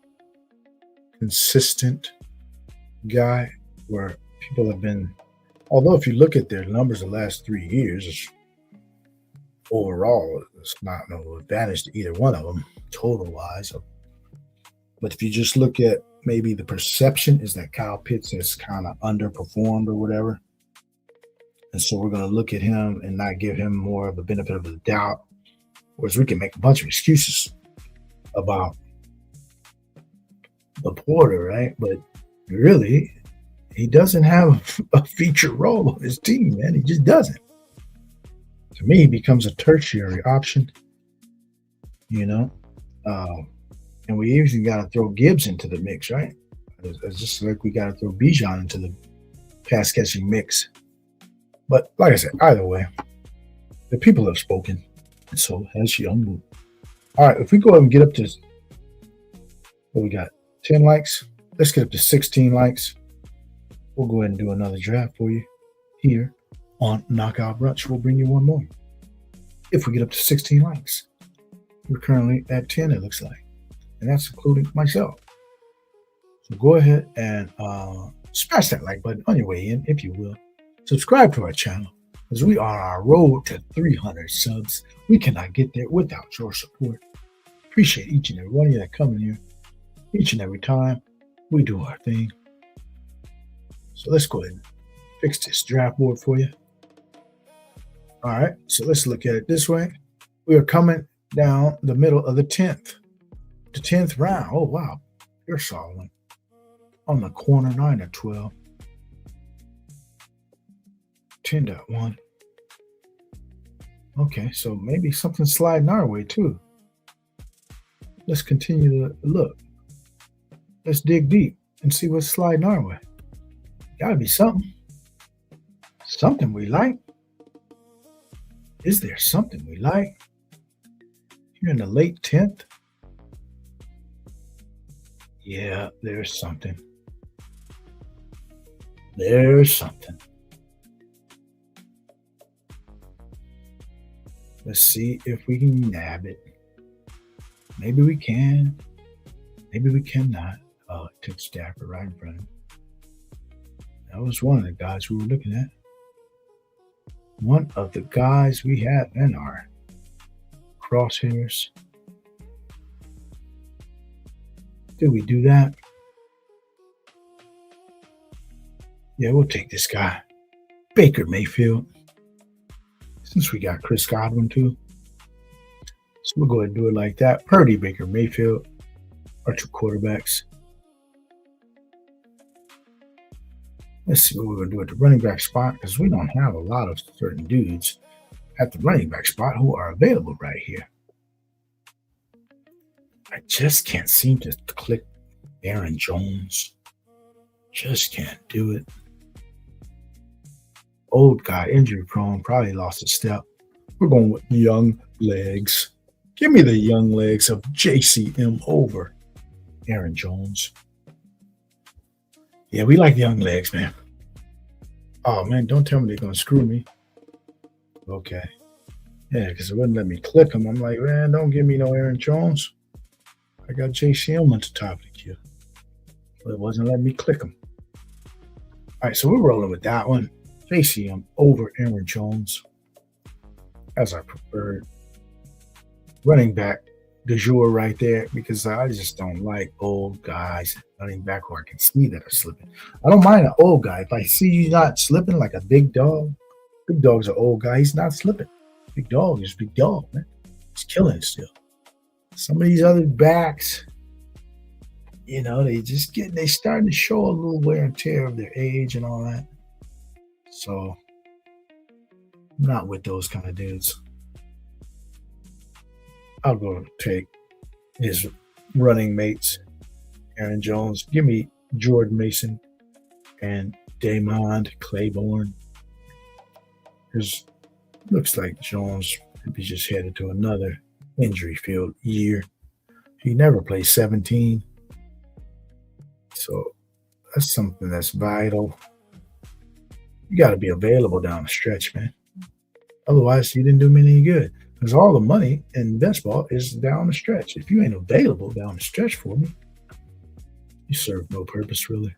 consistent guy where people have been, although if you look at their numbers the last 3 years, it's overall, it's not no advantage to either one of them total wise. But if you just look at maybe the perception is that Kyle Pitts has kind of underperformed or whatever. And so we're going to look at him and not give him more of the benefit of the doubt. Whereas we can make a bunch of excuses about Laporta, right? But really, he doesn't have a featured role on his team, man. He just doesn't. To me, he becomes a tertiary option, you know. And we usually got to throw Gibbs into the mix, right? It's just like we got to throw Bijan into the pass-catching mix. But like I said, either way, the people have spoken, and so has YUUNGMOOLAHH. All right, if we go ahead and get up to, what we got, 10 likes? Let's get up to 16 likes. We'll go ahead and do another draft for you here on Knockout Brunch. We'll bring you one more. If we get up to 16 likes, we're currently at 10, it looks like. And that's including myself. So go ahead and smash that like button on your way in, if you will. Subscribe to our channel, as we are on our road to 300 subs. We cannot get there without your support. Appreciate each and every one of you that come in here each and every time we do our thing. So let's go ahead and fix this draft board for you. All right, so let's look at it this way. We are coming down the middle of the 10th. The 10th round. Oh, wow. You're solid. On the corner 9 of 12. 10.1. Okay, so maybe something sliding our way too. Let's continue to look. Let's dig deep and see what's sliding our way. Gotta be something. Something we like. Is there something we like? Here in the late 10th? Yeah, there's something. There's something. Let's see if we can nab it. Maybe we can. Maybe we cannot. Oh, it took Stafford right in front of him. That was one of the guys we were looking at. One of the guys we had in our crosshairs. Did we do that? Yeah, we'll take this guy. Baker Mayfield. Since we got Chris Godwin too. So we'll go ahead and do it like that. Purdy, Baker Mayfield, our two quarterbacks. Let's see what we're going to do at the running back spot, because we don't have a lot of certain dudes at the running back spot who are available right here. I just can't seem to click Aaron Jones. Just can't do it. Old guy, injury prone, probably lost a step. We're going with young legs. Give me the young legs of JCM over Aaron Jones. Yeah, we like young legs, man. Oh, man, don't tell me they're going to screw me. Okay. Yeah, because it wouldn't let me click them. I'm like, man, don't give me no Aaron Jones. I got JCM on the top of the queue. But it wasn't letting me click them. All right, so we're rolling with that one. JCM over Aaron Jones. as our preferred running back du jour right there, because I just don't like old guys running back who I can see that are slipping. I don't mind an old guy. If I see you not slipping like a big dog, big dog's an old guy. He's not slipping. Big dog is big dog, man. He's killing it still. Some of these other backs, they starting to show a little wear and tear of their age and all that. So I'm not with those kind of dudes. I'll go take his running mates, Aaron Jones. Give me Jordan Mason and Damond Claiborne. Looks like Jones could be just headed to another injury-filled year. He never plays 17. So that's something that's vital. You got to be available down the stretch, man. Otherwise, you didn't do me any good. Because all the money in baseball is down the stretch. If you ain't available down the stretch for me, you serve no purpose, really.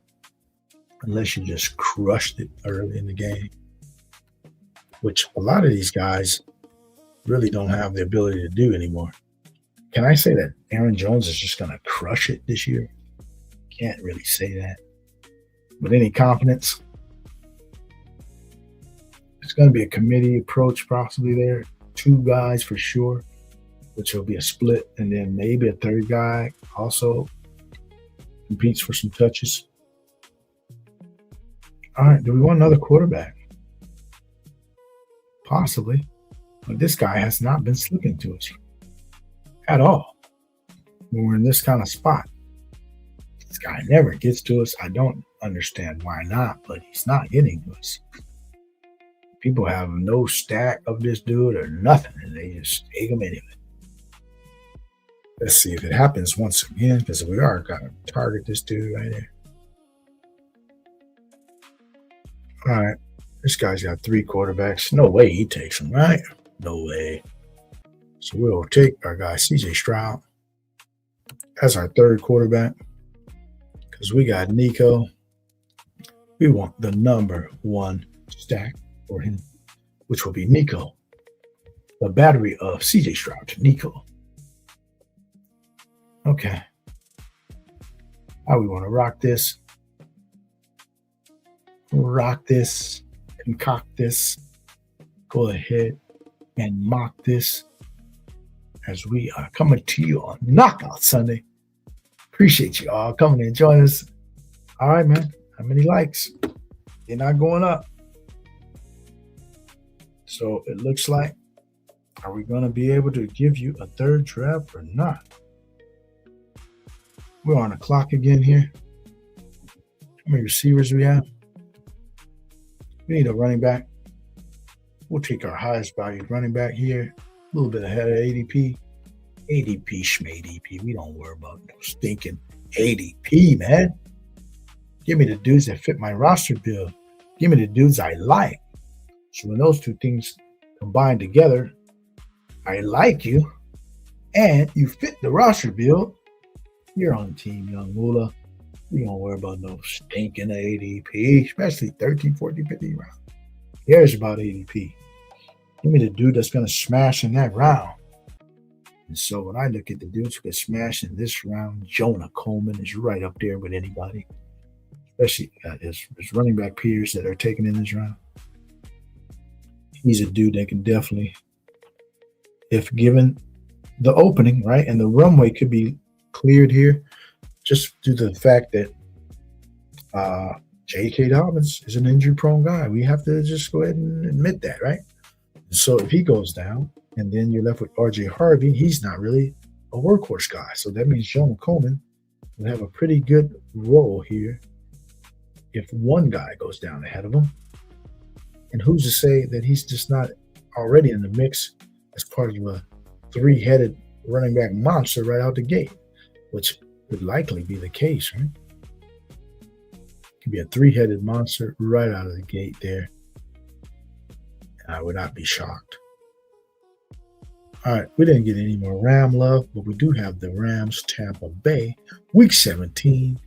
Unless you just crushed it early in the game. Which a lot of these guys really don't have the ability to do anymore. Can I say that Aaron Jones is just going to crush it this year? Can't really say that. With any confidence, it's going to be a committee approach possibly there. 2 guys for sure, which will be a split, and then maybe a third guy also competes for some touches. All right, do we want another quarterback? Possibly, but this guy has not been slipping to us at all when we're in this kind of spot. This guy never gets to us. I don't understand why not, but he's not getting to us. People have no stack of this dude or nothing, and they just take him anyway. Let's see if it happens once again, because we are going to target this dude right there. All right. This guy's got 3 quarterbacks. No way he takes them, right? No way. So we'll take our guy, C.J. Stroud, as our 3rd quarterback, because we got Nico. We want the number 1 stack for him, which will be Nico. The battery of C.J. Stroud to Nico. Okay. How we want to rock this? Concoct this. Go ahead and mock this as we are coming to you on Knockout Sunday. Appreciate you all coming and joining us. All right, man. How many likes? They're not going up. So it looks like, are we going to be able to give you a 3rd draft or not? We're on the clock again here. How many receivers we have? We need a running back. We'll take our highest valued running back here. A little bit ahead of ADP. ADP, schmadp. We don't worry about no stinking ADP, man. Give me the dudes that fit my roster build. Give me the dudes I like. So when those 2 things combine together, I like you, and you fit the roster build, you're on Team YUUNGMOOLAHH. We don't worry about no stinking ADP, especially 13, 14, 15 round. Here's about ADP. Give me the dude that's going to smash in that round. And so when I look at the dudes who can smash in this round, Jonah Coleman is right up there with anybody, especially his running back peers that are taken in this round. He's a dude that can definitely, if given the opening, right, and the runway could be cleared here, just due to the fact that J.K. Dobbins is an injury-prone guy. We have to just go ahead and admit that, right? So if he goes down, and then you're left with R.J. Harvey, he's not really a workhorse guy. So that means Jonah Coleman will have a pretty good role here if one guy goes down ahead of him. And who's to say that he's just not already in the mix as part of a 3-headed running back monster right out the gate, which would likely be the case, right? Could be a 3-headed monster right out of the gate there. I would not be shocked. All right, we didn't get any more Ram love, but we do have the Rams Tampa Bay Week 17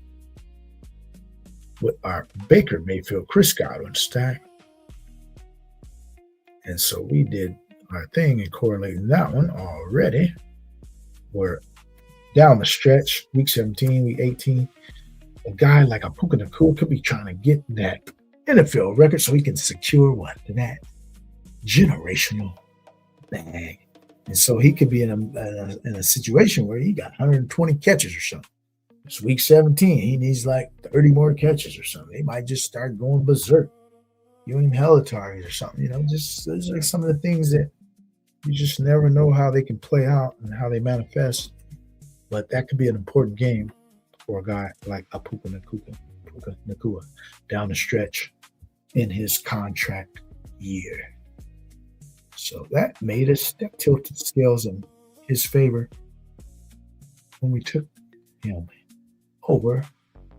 with our Baker Mayfield Chris Godwin stack. And so we did our thing and correlating that one already. We're down the stretch, week 17, week 18. A guy like a Puka Nacua could be trying to get that NFL record so he can secure what? That generational bag. And so he could be in a situation where he got 120 catches or something. It's week 17. He needs like 30 more catches or something. He might just start going berserk. Ewing Helitaries or something. Just those are some of the things that you just never know how they can play out and how they manifest. But that could be an important game for a guy like a Puka Nacua down the stretch in his contract year. So that tilted the scales in his favor when we took him over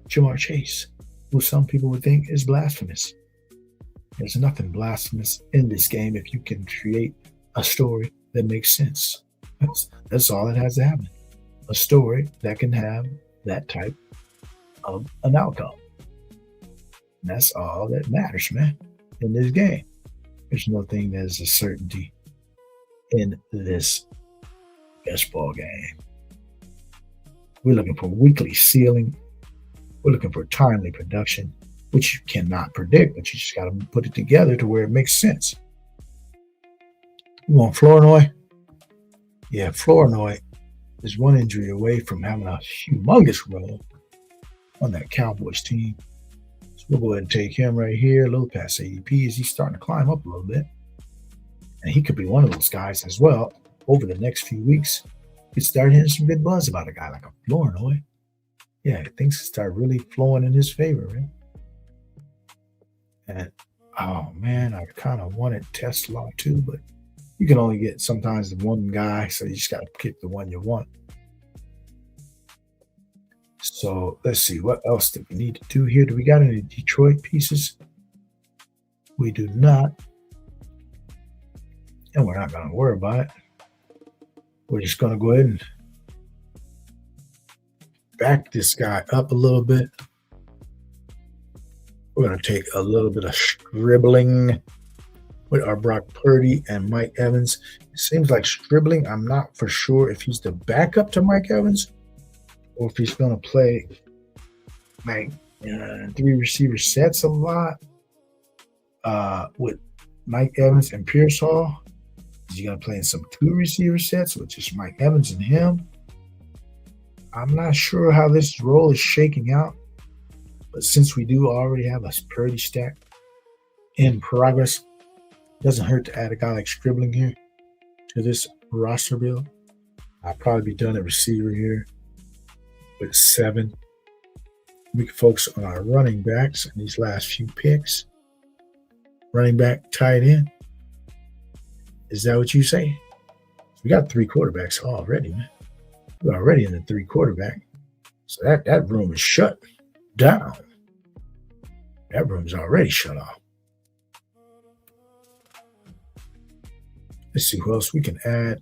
Jamar Chase, who some people would think is blasphemous. There's nothing blasphemous in this game if you can create a story that makes sense. That's all that has to happen. A story that can have that type of an outcome. And that's all that matters, man, in this game. There's no thing that is a certainty in this baseball game. We're looking for weekly ceiling. We're looking for timely production, which you cannot predict, but you just got to put it together to where it makes sense. You want Flournoy? Yeah, Flournoy is one injury away from having a humongous role on that Cowboys team. So we'll go ahead and take him right here, a little past ADP as he's starting to climb up a little bit. And he could be one of those guys as well over the next few weeks. You start hearing some good buzz about a guy like a Flournoy. Yeah, things start really flowing in his favor, man. And, oh, man, I kind of wanted Tesla too, but you can only get sometimes the one guy, so you just got to pick the one you want. So let's see, what else do we need to do here? Do we got any Detroit pieces? We do not. And we're not going to worry about it. We're just going to go ahead and back this guy up a little bit. We're going to take a little bit of scribbling with our Brock Purdy and Mike Evans. It seems like scribbling. I'm not for sure if he's the backup to Mike Evans or if he's going to play like 3 receiver sets a lot with Mike Evans and Pearsall. Is he going to play in some 2 receiver sets with just Mike Evans and him? I'm not sure how this role is shaking out. But since we do already have a Purdy stack in progress, doesn't hurt to add a guy like Scribbling here to this roster build. I'll probably be done at receiver here with 7. We can focus on our running backs in these last few picks. Running back, tight end. Is that what you say? We got 3 quarterbacks already, man. We're already in the 3 quarterback. So that room is shut down. That room's already shut off. Let's see who else we can add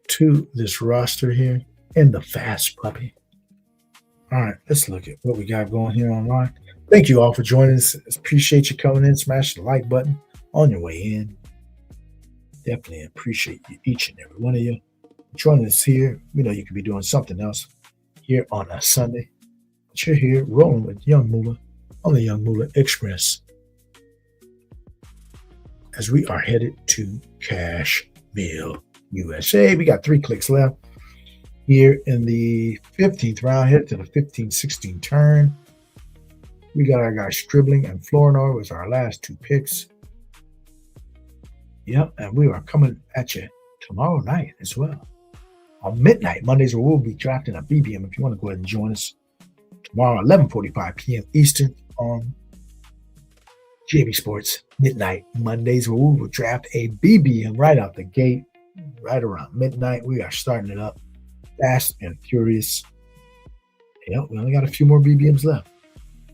to this roster here in the fast puppy. All right, let's look at what we got going here online. Thank you all for joining us. Appreciate you coming in. Smash the like button on your way in. Definitely appreciate you, each and every one of you joining us here. We know you could be doing something else here on a Sunday, but you're here rolling with Young Moolah on the Young Moolah Express as we are headed to Cashville, USA. We got 3 clicks left here in the 15th round, headed to the 15-16 turn. We got our guy Scribbling and Flournoy was our last 2 picks. Yep, and we are coming at you tomorrow night as well. On midnight, Mondays, where we'll be drafting a BBM. If you want to go ahead and join us tomorrow, 11:45 p.m. Eastern on GAB Sports. Midnight, Mondays, where we will draft a BBM right out the gate, right around midnight. We are starting it up fast and furious. Yep, we only got a few more BBMs left.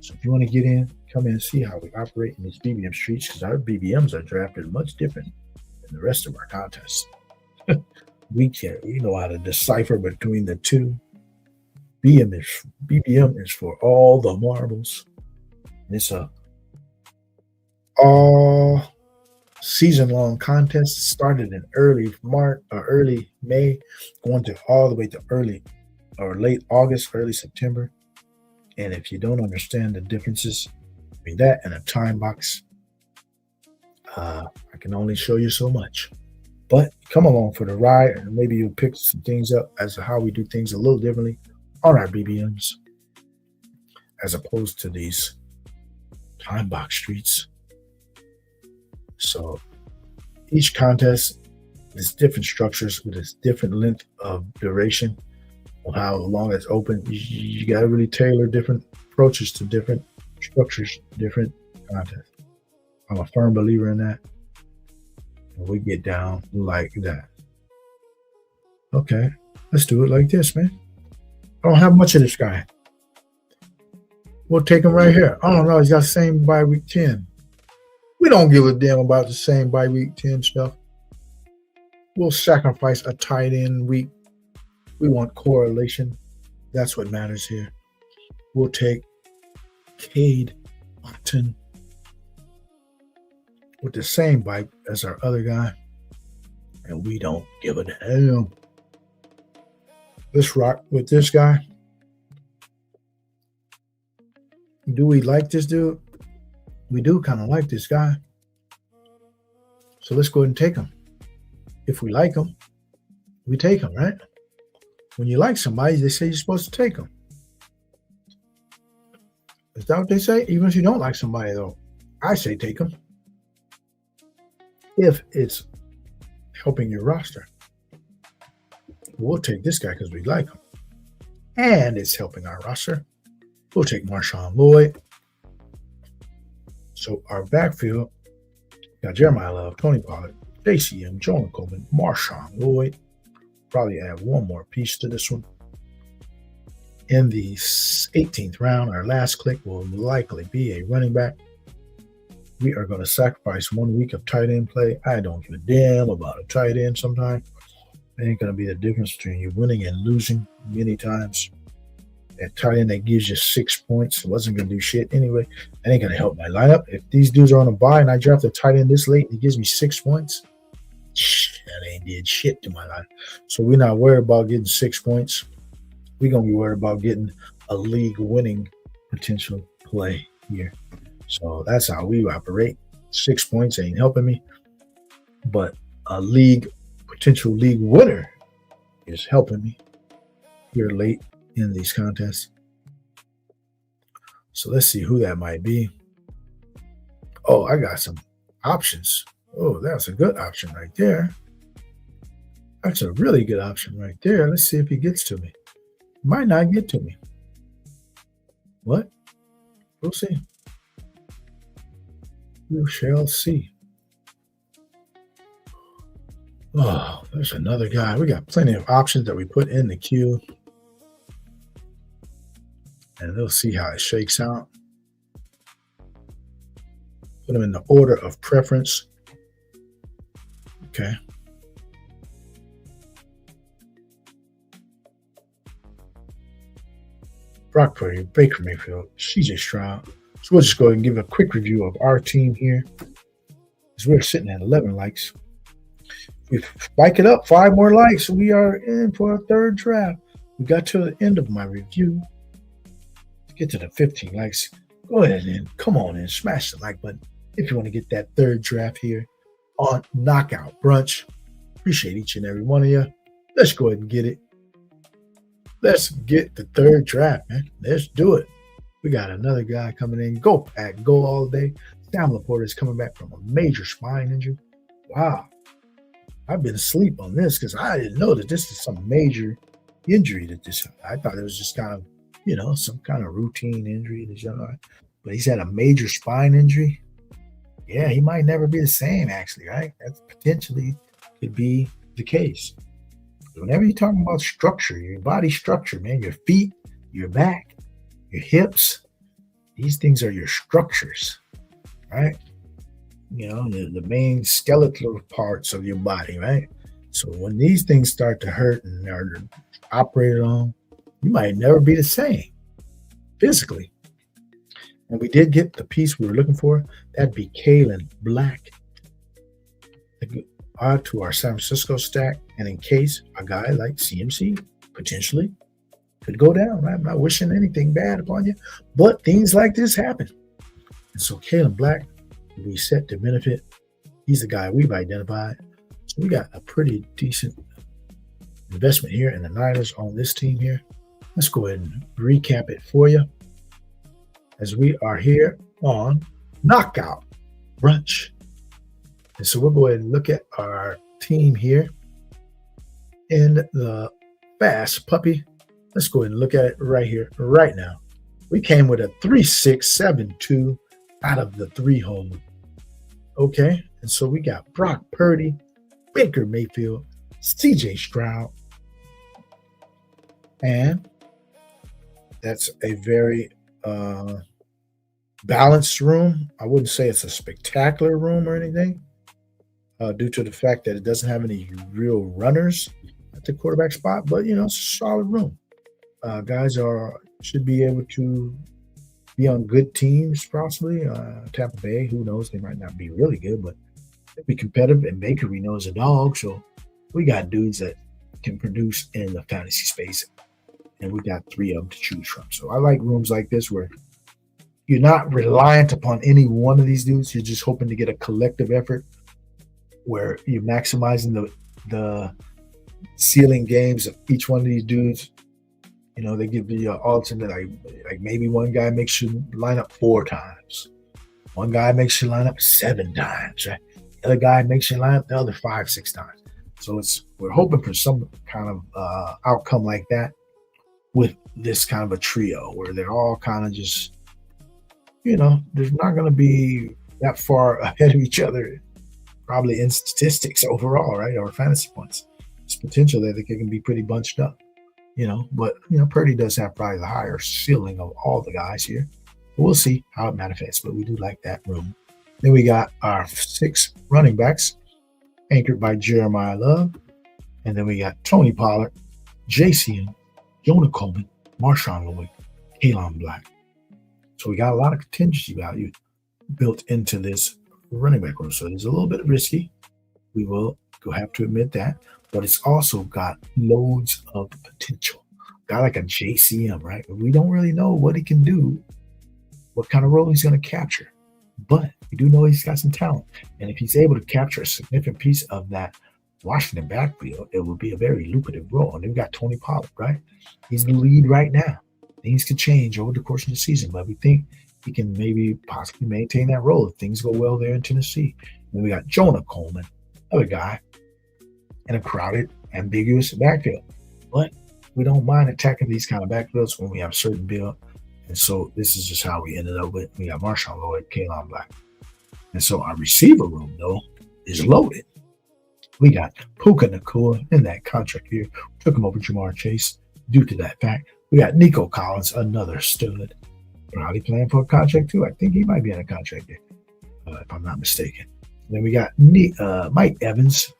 So if you want to get in, come in and see how we operate in these BBM streets, because our BBMs are drafted much different than the rest of our contests. We know how to decipher between the two. BBM is for all the marbles. It's a all season-long contest started in early March or early May, going to all the way to early or late August, early September. And if you don't understand the differences between that and a time box, I can only show you so much. But come along for the ride, and maybe you'll pick some things up as to how we do things a little differently on our BBMs, as opposed to these time box streets. So each contest is different structures with its different length of duration on how long it's open. You got to really tailor different approaches to different structures, different contests. I'm a firm believer in that. And we get down like that. Okay, let's do it like this, man. I don't have much of this guy. We'll take him right here. I don't know. He's got the same by week 10. We don't give a damn about the same by week 10 stuff. We'll sacrifice a tight end week. We want correlation. That's what matters here. We'll take Cade Otton with the same bike as our other guy. And we don't give a damn. Let's rock with this guy. Do we like this dude? We do kind of like this guy. So let's go ahead and take him. If we like him, we take him, right? When you like somebody, they say you're supposed to take them. Is that what they say? Even if you don't like somebody, though, I say take them. If it's helping your roster. We'll take this guy because we like him. And it's helping our roster. We'll take Marshawn Lloyd. So our backfield got Jeremiah Love, Tony Pollard, JCM, Jonah Coleman, Marshawn Lloyd. Probably add one more piece to this one. In the 18th round, our last click will likely be a running back. We are going to sacrifice 1 week of tight end play. I don't give a damn about a tight end sometimes. It ain't going to be the difference between you winning and losing many times. That tight end that gives you 6 points wasn't going to do shit anyway. That ain't going to help my lineup. If these dudes are on a bye and I draft a tight end this late and he gives me 6 points, that ain't did shit to my life. So we're not worried about getting 6 points. We're going to be worried about getting a league-winning potential play here. So that's how we operate. 6 points ain't helping me. But a potential league winner is helping me here late in these contests. So let's see who that might be. Oh, I got some options. Oh, that's a good option right there. That's a really good option right there. Let's see if he gets to me. Might not get to me. What? We'll see. We shall see. Oh, there's another guy. We got plenty of options that we put in the queue. And we'll see how it shakes out. Put them in the order of preference. Okay. Brock Purdy, Baker Mayfield, CJ Stroud. So we'll just go ahead and give a quick review of our team here. As we're sitting at 11 likes. We spike it up 5 more likes. We are in for a third draft. We got to the end of my review. Get to the 15 likes. Go ahead and come on and smash the like button if you want to get that third draft here on Knockout Brunch. Appreciate each and every one of you. Let's go ahead and get it. Let's get the third draft, man. Let's do it. We got another guy coming in. Go Pack, go all day. Sam Laporta is coming back from a major spine injury. Wow. I've been asleep on this because I didn't know that this is some major injury that this. I thought it was just kind of, some kind of routine injury. But he's had a major spine injury. Yeah, he might never be the same, actually, right? That potentially could be the case. Whenever you're talking about structure, your body structure, man, your feet, your back, your hips, these things are your structures, right? The main skeletal parts of your body, right? So when these things start to hurt and are operated on, you might never be the same physically. And we did get the piece we were looking for. That'd be Kalen Black. add to our San Francisco stack, and in case a guy like CMC potentially could go down. Right? I'm not wishing anything bad upon you, but things like this happen. And so Caleb Black will be set to benefit. He's the guy we've identified. So we got a pretty decent investment here in the Niners on this team here. Let's go ahead and recap it for you as we are here on Knockout Brunch. And so we'll go ahead and look at our team here in the Fast Puppy. Let's go ahead and look at it right here, right now. We came with a 3-6-7-2 out of the 3-hole. Okay, and so we got Brock Purdy, Baker Mayfield, CJ Stroud, and that's a very balanced room. I wouldn't say it's a spectacular room or anything, due to the fact that it doesn't have any real runners at the quarterback spot, but it's a solid room. Guys should be able to be on good teams, possibly. Tampa Bay, who knows? They might not be really good, but they'll be competitive. And Baker, we know, is a dog, so we got dudes that can produce in the fantasy space, and we got 3 of them to choose from. So I like rooms like this where you're not reliant upon any one of these dudes. You're just hoping to get a collective effort where you're maximizing the ceiling games of each one of these dudes. They give you an alternate, like maybe one guy makes you line up 4 times. One guy makes you line up 7 times, right? The other guy makes you line up the other 5, 6 times. So we're hoping for some kind of outcome like that with this kind of a trio where they're all kind of just, there's not going to be that far ahead of each other, probably in statistics overall, right? Or fantasy points. There's potential that they can be pretty bunched up. But Purdy does have probably the higher ceiling of all the guys here. But we'll see how it manifests, but we do like that room. Then we got our 6 running backs anchored by Jeremiah Love. And then we got Tony Pollard, JCM, Jonah Coleman, Marshawn Lloyd, Kalon Black. So we got a lot of contingency value built into this running back room. So it's a little bit risky. We will have to admit that. But it's also got loads of potential. Got like a JCM, right? We don't really know what he can do, what kind of role he's going to capture. But we do know he's got some talent. And if he's able to capture a significant piece of that Washington backfield, it will be a very lucrative role. And they've got Tony Pollard, right? He's the lead right now. Things could change over the course of the season, but we think he can maybe possibly maintain that role if things go well there in Tennessee. And we got Jonah Coleman, another guy, in a crowded, ambiguous backfield. But we don't mind attacking these kind of backfields when we have a certain build. And so this is just how we ended up with. We got Marshawn Lloyd, Kalon Black. And so our receiver room, though, is loaded. We got Puka Nacua in that contract here. Took him over Jamar Chase due to that fact. We got Nico Collins, another stud. Probably playing for a contract too. I think he might be on a contract there, if I'm not mistaken. And then we got Mike Evans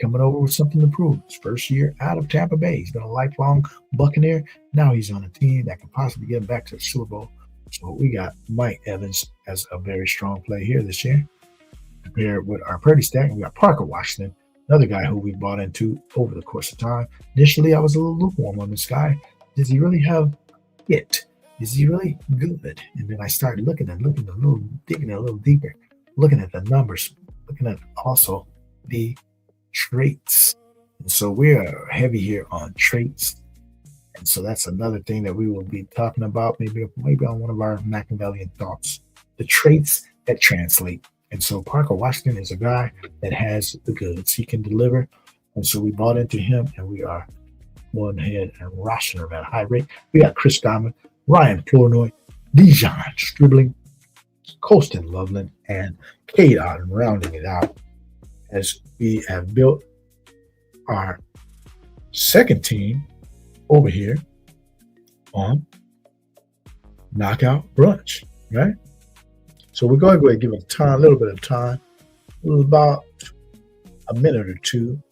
coming over with something to prove. His first year out of Tampa Bay. He's been a lifelong Buccaneer. Now he's on a team that can possibly get him back to the Super Bowl. So we got Mike Evans as a very strong play here this year. Compared with our Purdy stack, we got Parker Washington, another guy who we bought into over the course of time. Initially, I was a little lukewarm on this guy. Does he really have it? Is he really good? And then I started digging a little deeper, looking at the numbers, looking at also the traits. And so we're heavy here on traits. And so that's another thing that we will be talking about, maybe on one of our Machiavellian thoughts, the traits that translate. And so Parker Washington is a guy that has the goods. He can deliver. And so we bought into him, and we are going ahead and rushing him at a high rate. We got Chris Godwin, Ryan Flournoy, Dijon Stribling, Colston Loveland, and Cade Otton rounding it out as we have built our second team over here on Knockout Brunch, right? So we're going to go ahead and give it a little bit of time, about a minute or two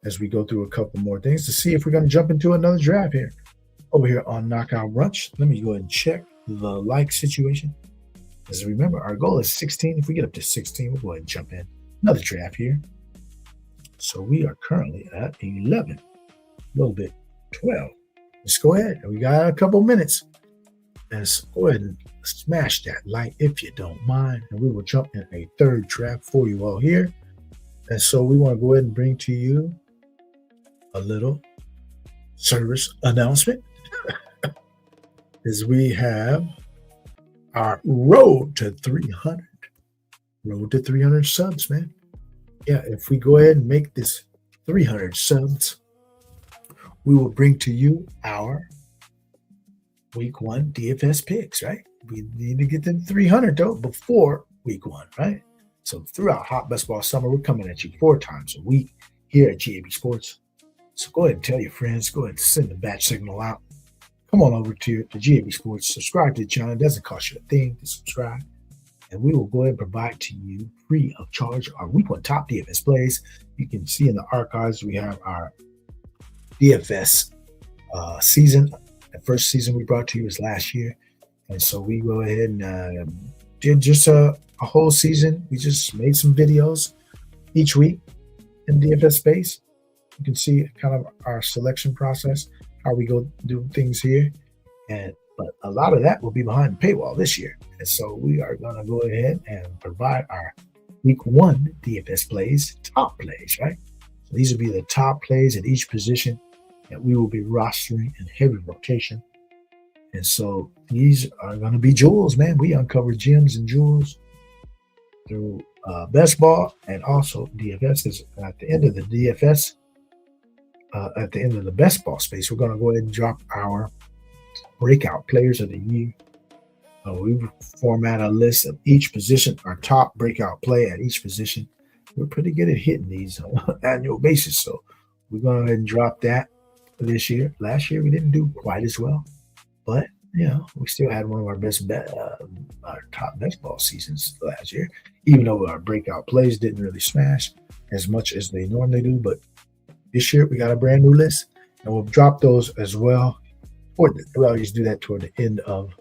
as we go through a couple more things to see if we're going to jump into another draft here. Over here on Knockout Brunch, let me go ahead and check the like situation. As remember, our goal is 16. If we get up to 16, we'll go ahead and jump in. Another draft here. So we are currently at 11, a little bit 12. Let's go ahead. We got a couple minutes. Let's go ahead and smash that like if you don't mind. And we will jump in a third draft for you all here. And so we want to go ahead and bring to you a little service announcement. As we have our road to 300. Road to 300 subs, man. Yeah, if we go ahead and make this 300 subs, we will bring to you our week 1 DFS picks, right? We need to get them 300 though before week 1, right? So throughout hot best ball summer, we're coming at you 4 times a week here at GAB Sports. So go ahead and tell your friends. Go ahead and send the bat signal out. Come on over to the GAB Sports. Subscribe to the channel. It doesn't cost you a thing to subscribe. And we will go ahead and provide to you free of charge our week 1 top DFS plays. You can see in the archives we have our DFS season. The first season we brought to you was last year. And so we go ahead and did just a whole season. We just made some videos each week in DFS space. You can see kind of our selection process, how we go do things here. But a lot of that will be behind the paywall this year. And so we are going to go ahead and provide our week 1 DFS plays, top plays, right? So these will be the top plays at each position that we will be rostering in heavy rotation. And so these are going to be jewels, man. We uncover gems and jewels through best ball and also DFS. Is at the end of the DFS, at the end of the best ball space, we're going to go ahead and drop our breakout players of the year. We format a list of each position, our top breakout play at each position. We're pretty good at hitting these on an annual basis. So we're going to go ahead and drop that this year. Last year, we didn't do quite as well. But, you know, we still had one of our best, our top best ball seasons last year, even though our breakout plays didn't really smash as much as they normally do. But this year, we got a brand new list, and we'll drop those as well. We always do that toward the end of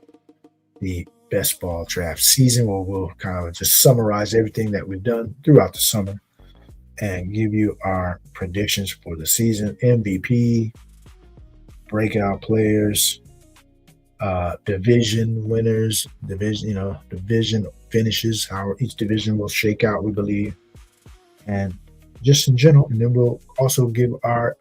the best ball draft season, where we'll kind of just summarize everything that we've done throughout the summer and give you our predictions for the season, MVP, breakout players, division winners, division finishes, how each division will shake out, we believe, and just in general. And then we'll also give our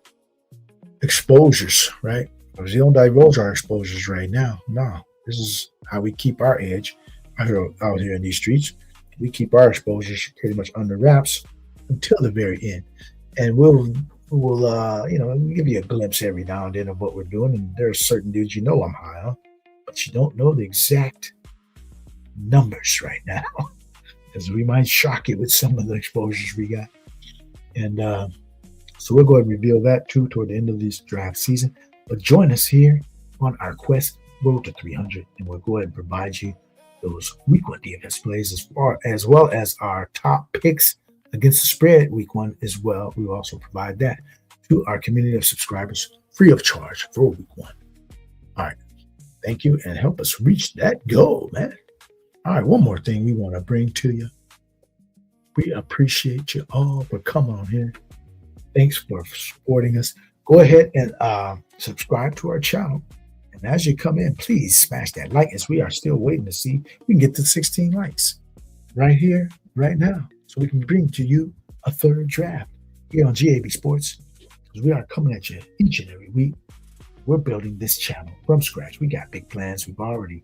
exposures, right? Because we don't divulge our exposures right now. No, this is how we keep our edge out here in these streets. We keep our exposures pretty much under wraps until the very end. And we'll give you a glimpse every now and then of what we're doing. And there are certain dudes I'm high on, but you don't know the exact numbers right now, because we might shock you with some of the exposures we got. And so we'll go ahead and reveal that too toward the end of this draft season. But join us here on our quest road to 300, and we'll go ahead and provide you those week 1 DFS plays as well as our top picks against the spread week 1 as well. We will also provide that to our community of subscribers free of charge for week 1. All right. Thank you, and help us reach that goal, man. All right. One more thing we want to bring to you. We appreciate you all for coming on here. Thanks for supporting us. Go ahead and subscribe to our channel. And as you come in, please smash that like, as we are still waiting to see if we can get to 16 likes right here, right now, so we can bring to you a third draft here on GAB Sports, because we are coming at you each and every week. We're building this channel from scratch. We got big plans. We've already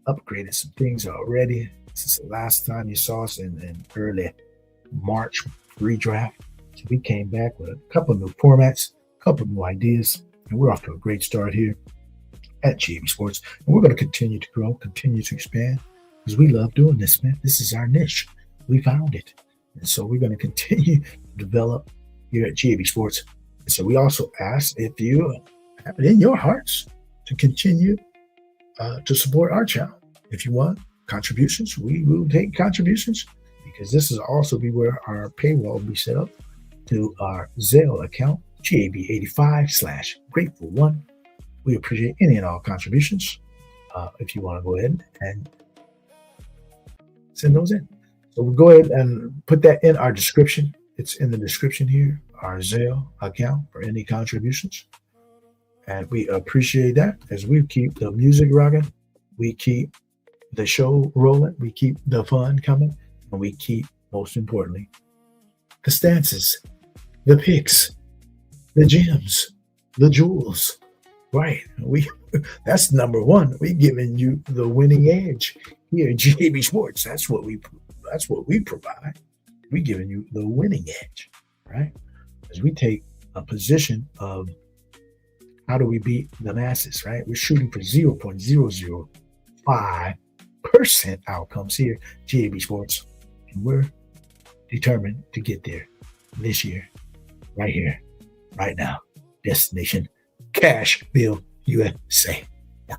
upgraded some things already since the last time you saw us in early March redraft. So we came back with a couple of new formats, a couple of new ideas, and we're off to a great start here at GAB Sports. And we're going to continue to grow, continue to expand, because we love doing this, man. This is our niche. We found it. And so we're going to continue to develop here at GAB Sports. And so we also ask if you have it in your hearts to continue to support our channel. If you want contributions, we will take contributions, because this is also be where our paywall will be set up to our Zelle account, GAB85/Grateful1. We appreciate any and all contributions. If you want to go ahead and send those in. So we'll go ahead and put that in our description It's in the description here, our Zelle account for any contributions. And we appreciate that as we keep the music rocking, we keep the show rolling, we keep the fun coming, and we keep, most importantly, the stances, the picks, the gems, the jewels. Right. That's number one. We giving you the winning edge here at GAB Sports. That's what we provide. We giving you the winning edge, right? As we take a position of how do we beat the masses, right? We're shooting for 0.005% outcomes here, GAB Sports. And we're determined to get there this year, right here, right now. Destination Cashville, USA. Yeah.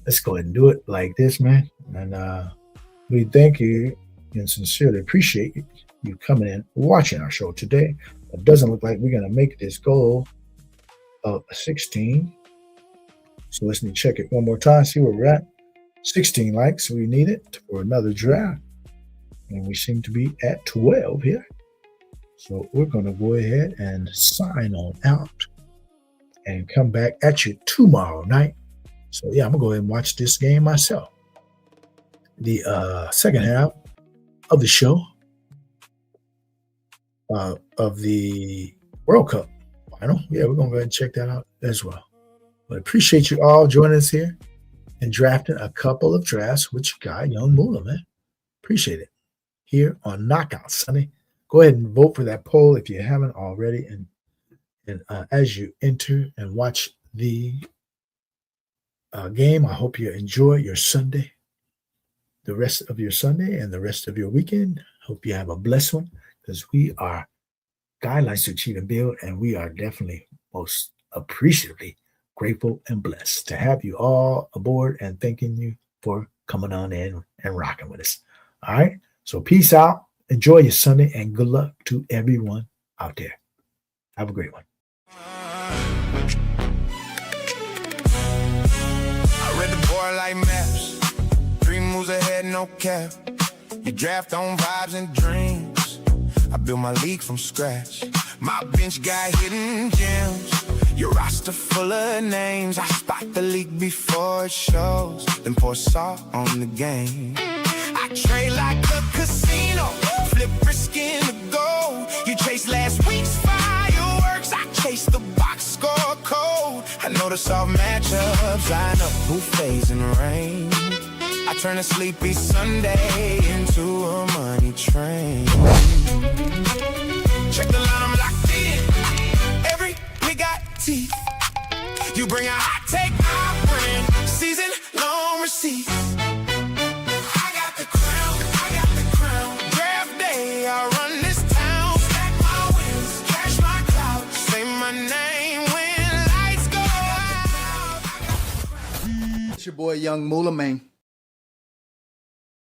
Let's go ahead and do it like this, man. And we thank you and sincerely appreciate you coming in, watching our show today. It doesn't look like we're going to make this goal of 16. So let's check it one more time, see where we're at. 16 likes we need it for another draft. And we seem to be at 12 here. So we're going to go ahead and sign on out and come back at you tomorrow night. So yeah, I'm going to go ahead and watch this game myself. The second half of the show of the World Cup final. Yeah, we're going to go ahead and check that out as well. But appreciate you all joining us here and drafting a couple of drafts with your guy, YUUNGMOOLAHH, man. Appreciate it. Here on Knockout Sunday. Go ahead and vote for that poll if you haven't already. And as you enter and watch the game, I hope you enjoy your Sunday, the rest of your Sunday and the rest of your weekend. Hope you have a blessed one, because we are guidelines to achieve and build, and we are definitely most appreciatively grateful and blessed to have you all aboard, and thanking you for coming on in and rocking with us. All right. So peace out. Enjoy your Sunday, and good luck to everyone out there. Have a great one. I read the board like maps. 3 moves ahead, no cap. You draft on vibes and dreams. I built my league from scratch. My bench got hidden gems. Your roster full of names. I spot the league before it shows, then pour salt on the game. I trade like a casino, flip risk in the gold. You chase last week's fireworks, I chase the box score code. I know the soft matchups, line up who fades in the rain. I turn a sleepy Sunday into a money train. Check the line, I'm locked in. Every we got teeth. You bring a hot take, I bring season long receipts. I got the crown. Draft day, I run this town. Stack my wins, cash my clout. Say my name when lights go out. It's your boy YUUNGMOOLAHH, man.